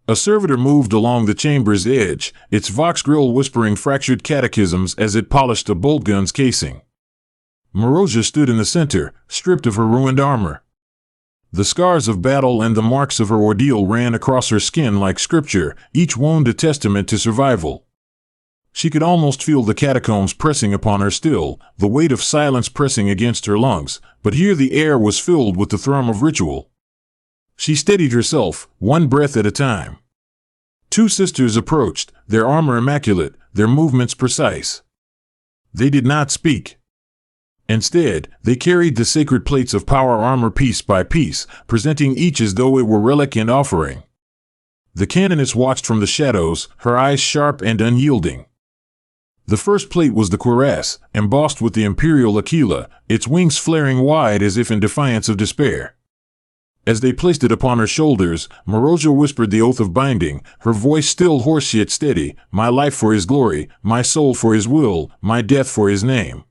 A servitor moved along the chamber's edge, its vox grill whispering fractured catechisms as it polished a bolt gun's casing. Marozia stood in the center, stripped of her ruined armor. The scars of battle and the marks of her ordeal ran across her skin like scripture, each wound a testament to survival. She could almost feel the catacombs pressing upon her still, the weight of silence pressing against her lungs, but here the air was filled with the thrum of ritual. She steadied herself, one breath at a time. Two sisters approached, their armor immaculate, their movements precise. They did not speak. Instead, they carried the sacred plates of power armor piece by piece, presenting each as though it were relic and offering. The canoness watched from the shadows, her eyes sharp and unyielding. The first plate was the cuirass, embossed with the imperial Aquila, its wings flaring wide as if in defiance of despair. As they placed it upon her shoulders, Marozia whispered the oath of binding, her voice still hoarse yet steady, my life for his glory, my soul for his will, my death for his name.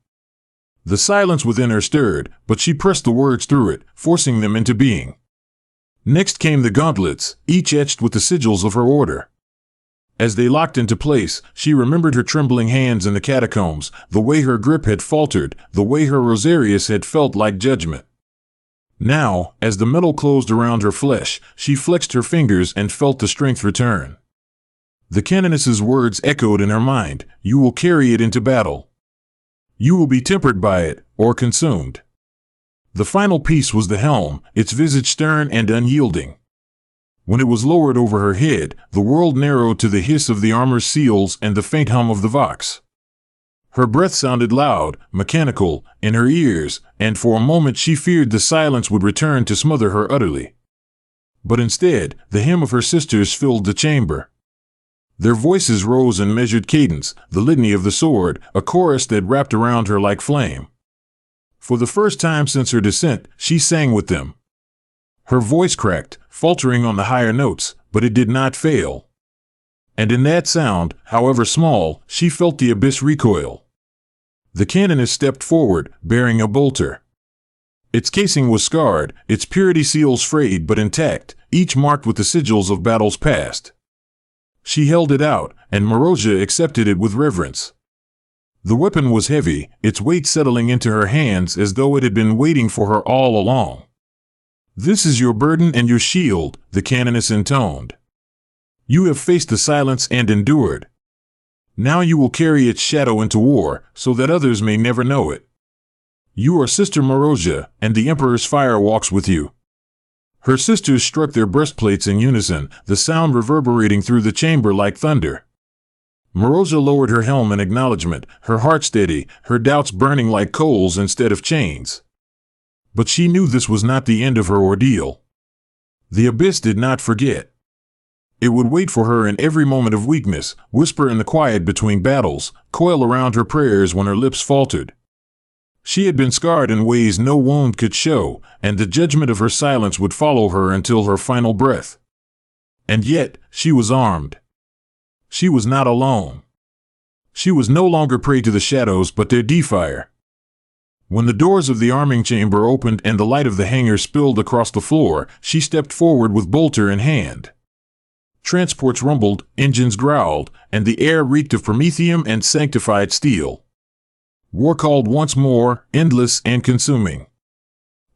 The silence within her stirred, but she pressed the words through it, forcing them into being. Next came the gauntlets, each etched with the sigils of her order. As they locked into place, she remembered her trembling hands in the catacombs, the way her grip had faltered, the way her rosarius had felt like judgment. Now, as the metal closed around her flesh, she flexed her fingers and felt the strength return. The canoness's words echoed in her mind, you will carry it into battle. You will be tempered by it, or consumed. The final piece was the helm, its visage stern and unyielding. When it was lowered over her head, the world narrowed to the hiss of the armor's seals and the faint hum of the vox. Her breath sounded loud, mechanical, in her ears, and for a moment she feared the silence would return to smother her utterly. But instead, the hymn of her sisters filled the chamber. Their voices rose in measured cadence, the litany of the sword, a chorus that wrapped around her like flame. For the first time since her descent, she sang with them. Her voice cracked, faltering on the higher notes, but it did not fail. And in that sound, however small, she felt the abyss recoil. The canoness stepped forward, bearing a bolter. Its casing was scarred, its purity seals frayed but intact, each marked with the sigils of battles past. She held it out, and Marozia accepted it with reverence. The weapon was heavy, its weight settling into her hands as though it had been waiting for her all along. This is your burden and your shield, the canoness intoned. You have faced the silence and endured. Now you will carry its shadow into war, so that others may never know it. You are Sister Marozia, and the Emperor's fire walks with you. Her sisters struck their breastplates in unison, the sound reverberating through the chamber like thunder. Marozia lowered her helm in acknowledgement, her heart steady, her doubts burning like coals instead of chains. But she knew this was not the end of her ordeal. The abyss did not forget. It would wait for her in every moment of weakness, whisper in the quiet between battles, coil around her prayers when her lips faltered. She had been scarred in ways no wound could show, and the judgment of her silence would follow her until her final breath. And yet, she was armed. She was not alone. She was no longer prey to the shadows but their defier. When the doors of the arming chamber opened and the light of the hangar spilled across the floor, she stepped forward with bolter in hand. Transports rumbled, engines growled, and the air reeked of promethium and sanctified steel. War called once more, endless and consuming.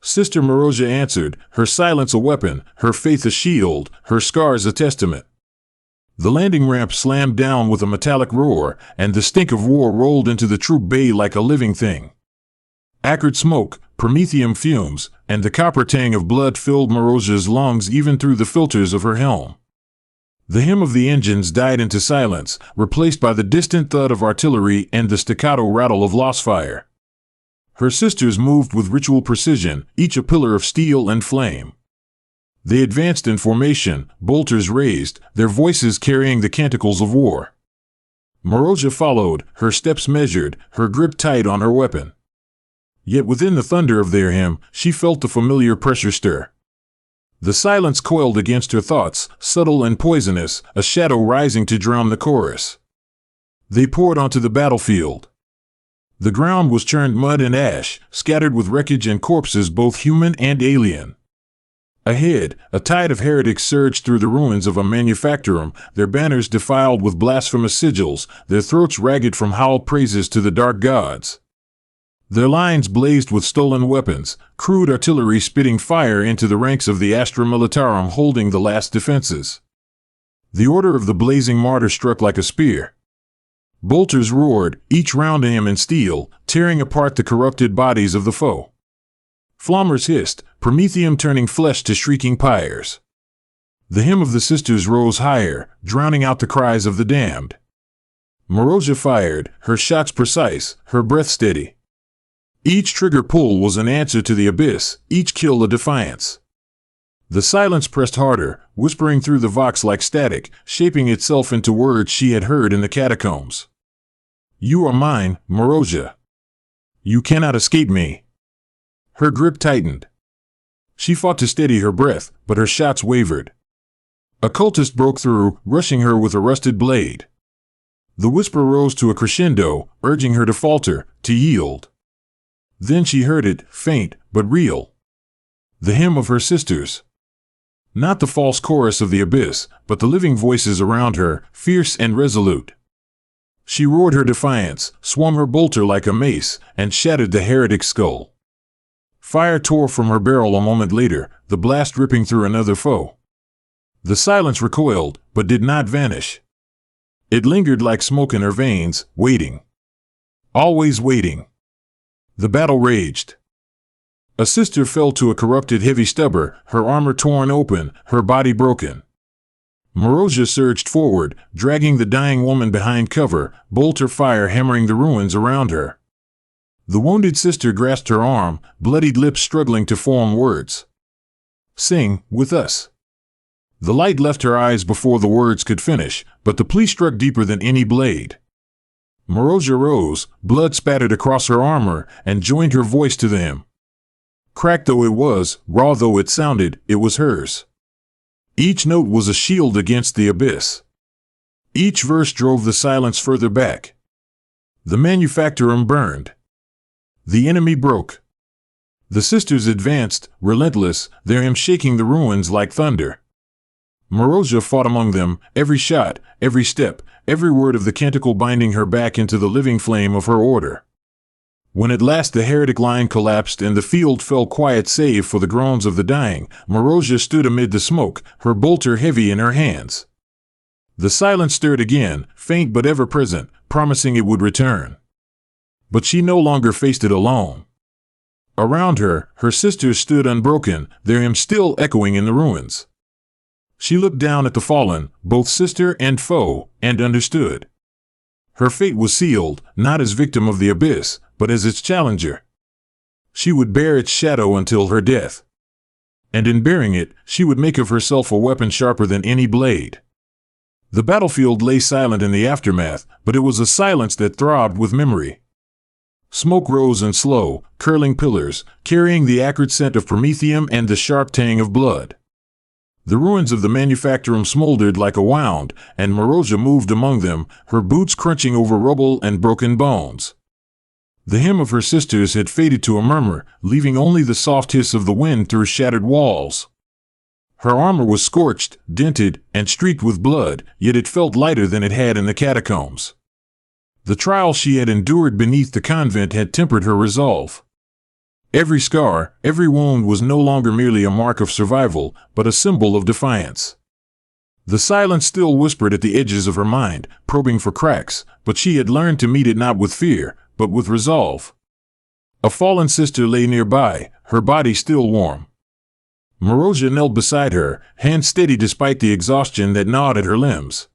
Sister Marozia answered, her silence a weapon, her faith a shield, her scars a testament. The landing ramp slammed down with a metallic roar, and the stink of war rolled into the troop bay like a living thing. Acrid smoke, promethium fumes, and the copper tang of blood filled Marozia's lungs even through the filters of her helm. The hum of the engines died into silence, replaced by the distant thud of artillery and the staccato rattle of lost fire. Her sisters moved with ritual precision, each a pillar of steel and flame. They advanced in formation, bolters raised, their voices carrying the canticles of war. Marozia followed, her steps measured, her grip tight on her weapon. Yet within the thunder of their hymn, she felt the familiar pressure stir. The silence coiled against her thoughts, subtle and poisonous, a shadow rising to drown the chorus. They poured onto the battlefield. The ground was churned mud and ash, scattered with wreckage and corpses both human and alien. Ahead, a tide of heretics surged through the ruins of a manufactorum, their banners defiled with blasphemous sigils, their throats ragged from howled praises to the dark gods. Their lines blazed with stolen weapons, crude artillery spitting fire into the ranks of the Astra Militarum holding the last defenses. The order of the blazing martyr struck like a spear. Bolters roared, each rounding him in steel, tearing apart the corrupted bodies of the foe. Flammers hissed, promethium turning flesh to shrieking pyres. The hymn of the sisters rose higher, drowning out the cries of the damned. Marozia fired, her shots precise, her breath steady. Each trigger pull was an answer to the abyss, each kill a defiance. The silence pressed harder, whispering through the vox like static, shaping itself into words she had heard in the catacombs. You are mine, Marozia. You cannot escape me. Her grip tightened. She fought to steady her breath, but her shots wavered. A cultist broke through, rushing her with a rusted blade. The whisper rose to a crescendo, urging her to falter, to yield. Then she heard it, faint, but real. The hymn of her sisters. Not the false chorus of the abyss, but the living voices around her, fierce and resolute. She roared her defiance, swung her bolter like a mace, and shattered the heretic's skull. Fire tore from her barrel a moment later, the blast ripping through another foe. The silence recoiled, but did not vanish. It lingered like smoke in her veins, waiting. Always waiting. The battle raged. A sister fell to a corrupted heavy stubber, her armor torn open, her body broken. Marozia surged forward, dragging the dying woman behind cover, bolter fire hammering the ruins around her. The wounded sister grasped her arm, bloodied lips struggling to form words. Sing, with us. The light left her eyes before the words could finish, but the plea struck deeper than any blade. Marozia rose, blood spattered across her armor, and joined her voice to the hymn. Cracked though it was, raw though it sounded, it was hers. Each note was a shield against the abyss. Each verse drove the silence further back. The manufactorum burned. The enemy broke. The sisters advanced, relentless, their hymn shaking the ruins like thunder. Marozia fought among them, every shot, every step, every word of the canticle binding her back into the living flame of her order. When at last the heretic line collapsed and the field fell quiet save for the groans of the dying, Marozia stood amid the smoke, her bolter heavy in her hands. The silence stirred again, faint but ever present, promising it would return. But she no longer faced it alone. Around her, her sisters stood unbroken, their hymn still echoing in the ruins. She looked down at the fallen, both sister and foe, and understood. Her fate was sealed, not as victim of the abyss, but as its challenger. She would bear its shadow until her death. And in bearing it, she would make of herself a weapon sharper than any blade. The battlefield lay silent in the aftermath, but it was a silence that throbbed with memory. Smoke rose in slow, curling pillars, carrying the acrid scent of promethium and the sharp tang of blood. The ruins of the manufactorum smoldered like a wound, and Marozia moved among them, her boots crunching over rubble and broken bones. The hymn of her sisters had faded to a murmur, leaving only the soft hiss of the wind through shattered walls. Her armor was scorched, dented, and streaked with blood, yet it felt lighter than it had in the catacombs. The trial she had endured beneath the convent had tempered her resolve. Every scar, every wound was no longer merely a mark of survival, but a symbol of defiance. The silence still whispered at the edges of her mind, probing for cracks, but she had learned to meet it not with fear, but with resolve. A fallen sister lay nearby, her body still warm. Marozia knelt beside her, hands steady despite the exhaustion that gnawed at her limbs.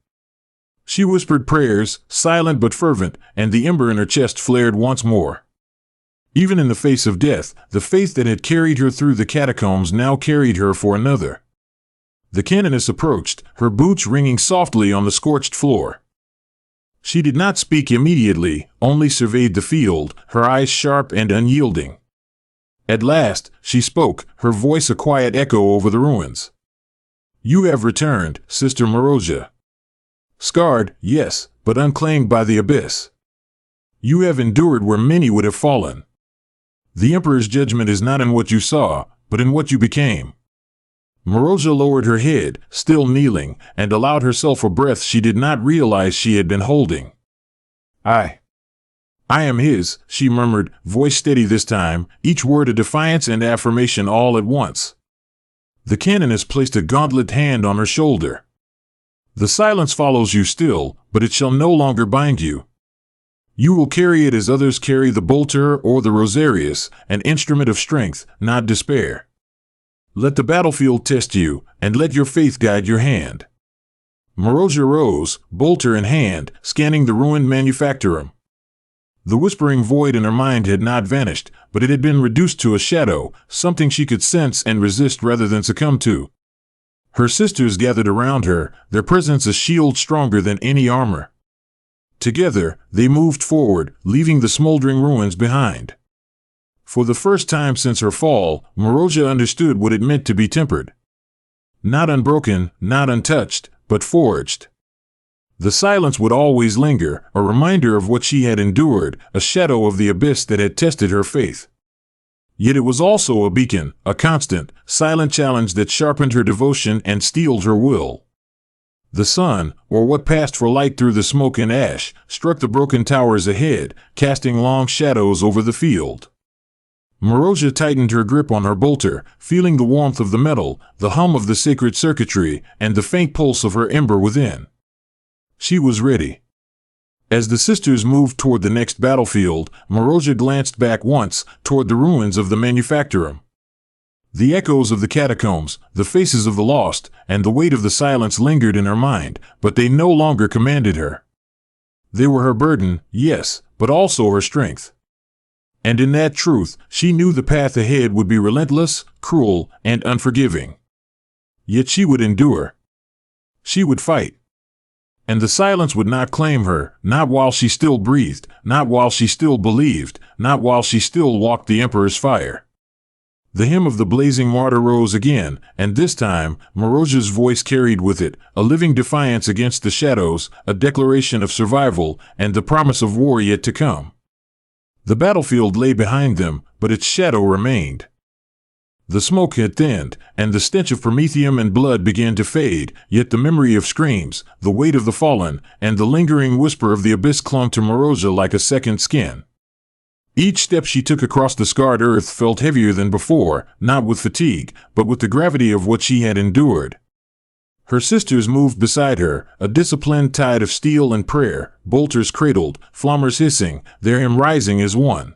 She whispered prayers, silent but fervent, and the ember in her chest flared once more. Even in the face of death, the faith that had carried her through the catacombs now carried her for another. The canoness approached, her boots ringing softly on the scorched floor. She did not speak immediately, only surveyed the field, her eyes sharp and unyielding. At last, she spoke, her voice a quiet echo over the ruins. "You have returned, Sister Marozia. Scarred, yes, but unclaimed by the abyss. You have endured where many would have fallen. The Emperor's judgment is not in what you saw, but in what you became." Marozia lowered her head, still kneeling, and allowed herself a breath she did not realize she had been holding. I am his," she murmured, voice steady this time, each word a defiance and affirmation all at once. The canoness placed a gauntlet hand on her shoulder. "The silence follows you still, but it shall no longer bind you. You will carry it as others carry the bolter or the rosarius, an instrument of strength, not despair. Let the battlefield test you, and let your faith guide your hand." Marozia rose, bolter in hand, scanning the ruined manufactorum. The whispering void in her mind had not vanished, but it had been reduced to a shadow, something she could sense and resist rather than succumb to. Her sisters gathered around her, their presence a shield stronger than any armor. Together, they moved forward, leaving the smoldering ruins behind. For the first time since her fall, Marozia understood what it meant to be tempered. Not unbroken, not untouched, but forged. The silence would always linger, a reminder of what she had endured, a shadow of the abyss that had tested her faith. Yet it was also a beacon, a constant, silent challenge that sharpened her devotion and steeled her will. The sun, or what passed for light through the smoke and ash, struck the broken towers ahead, casting long shadows over the field. Marozia tightened her grip on her bolter, feeling the warmth of the metal, the hum of the sacred circuitry, and the faint pulse of her ember within. She was ready. As the sisters moved toward the next battlefield, Marozia glanced back once, toward the ruins of the manufactorum. The echoes of the catacombs, the faces of the lost, and the weight of the silence lingered in her mind, but they no longer commanded her. They were her burden, yes, but also her strength. And in that truth, she knew the path ahead would be relentless, cruel, and unforgiving. Yet she would endure. She would fight. And the silence would not claim her, not while she still breathed, not while she still believed, not while she still walked the Emperor's fire. The hymn of the blazing martyr rose again, and this time, Marozia's voice carried with it a living defiance against the shadows, a declaration of survival, and the promise of war yet to come. The battlefield lay behind them, but its shadow remained. The smoke had thinned, and the stench of promethium and blood began to fade, yet the memory of screams, the weight of the fallen, and the lingering whisper of the abyss clung to Marozia like a second skin. Each step she took across the scarred earth felt heavier than before, not with fatigue, but with the gravity of what she had endured. Her sisters moved beside her, a disciplined tide of steel and prayer, bolters cradled, flammers hissing, their hymn rising as one.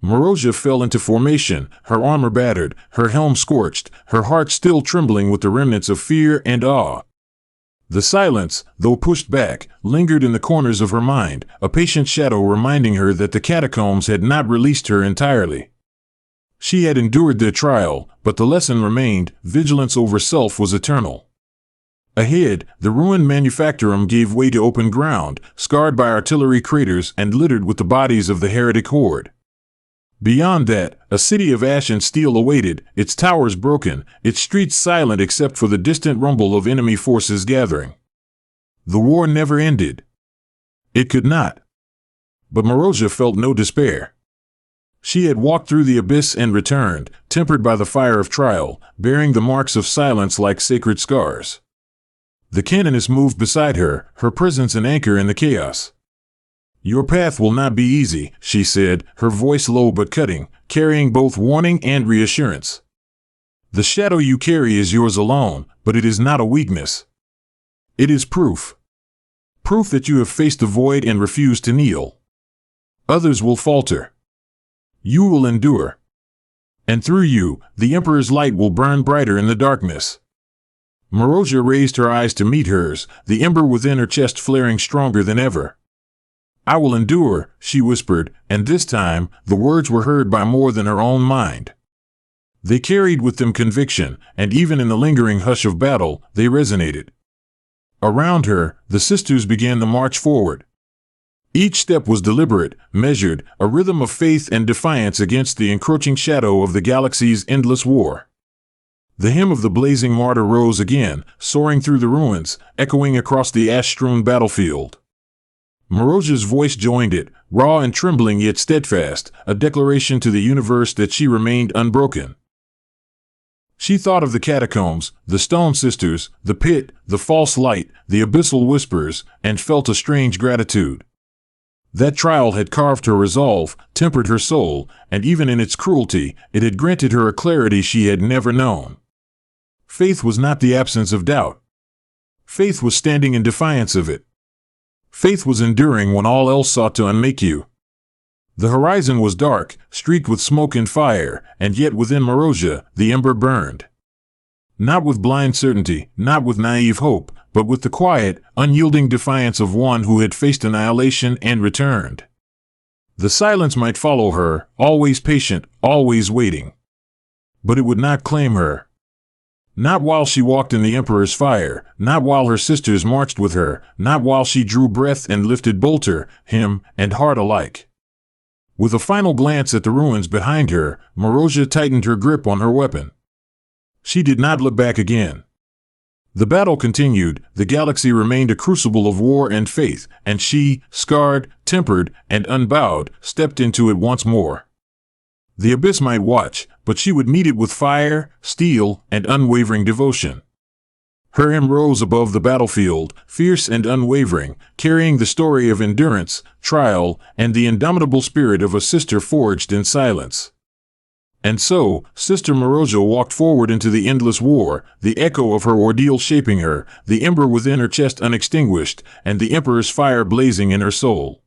Marozia fell into formation, her armor battered, her helm scorched, her heart still trembling with the remnants of fear and awe. The silence, though pushed back, lingered in the corners of her mind, a patient shadow reminding her that the catacombs had not released her entirely. She had endured their trial, but the lesson remained: vigilance over self was eternal. Ahead, the ruined manufactorum gave way to open ground, scarred by artillery craters and littered with the bodies of the heretic horde. Beyond that, a city of ash and steel awaited, its towers broken, its streets silent except for the distant rumble of enemy forces gathering. The war never ended. It could not. But Marozia felt no despair. She had walked through the abyss and returned, tempered by the fire of trial, bearing the marks of silence like sacred scars. The canoness moved beside her, her presence an anchor in the chaos. "Your path will not be easy," she said, her voice low but cutting, carrying both warning and reassurance. "The shadow you carry is yours alone, but it is not a weakness. It is proof. Proof that you have faced the void and refused to kneel. Others will falter. You will endure. And through you, the Emperor's light will burn brighter in the darkness." Marozia raised her eyes to meet hers, the ember within her chest flaring stronger than ever. "I will endure," she whispered, and this time, the words were heard by more than her own mind. They carried with them conviction, and even in the lingering hush of battle, they resonated. Around her, the sisters began the march forward. Each step was deliberate, measured, a rhythm of faith and defiance against the encroaching shadow of the galaxy's endless war. The hymn of the blazing martyr rose again, soaring through the ruins, echoing across the ash-strewn battlefield. Marozia's voice joined it, raw and trembling yet steadfast, a declaration to the universe that she remained unbroken. She thought of the catacombs, the stone sisters, the pit, the false light, the abyssal whispers, and felt a strange gratitude. That trial had carved her resolve, tempered her soul, and even in its cruelty, it had granted her a clarity she had never known. Faith was not the absence of doubt. Faith was standing in defiance of it. Faith was enduring when all else sought to unmake you. The horizon was dark, streaked with smoke and fire, and yet within Marozia, the ember burned. Not with blind certainty, not with naive hope, but with the quiet, unyielding defiance of one who had faced annihilation and returned. The silence might follow her, always patient, always waiting. But it would not claim her. Not while she walked in the Emperor's fire, not while her sisters marched with her, not while she drew breath and lifted bolter, him, and heart alike. With a final glance at the ruins behind her, Marozia tightened her grip on her weapon. She did not look back again. The battle continued, the galaxy remained a crucible of war and faith, and she, scarred, tempered, and unbowed, stepped into it once more. The abyss might watch, but she would meet it with fire, steel, and unwavering devotion. Her hymn rose above the battlefield, fierce and unwavering, carrying the story of endurance, trial, and the indomitable spirit of a sister forged in silence. And so, Sister Marozia walked forward into the endless war, the echo of her ordeal shaping her, the ember within her chest unextinguished, and the Emperor's fire blazing in her soul.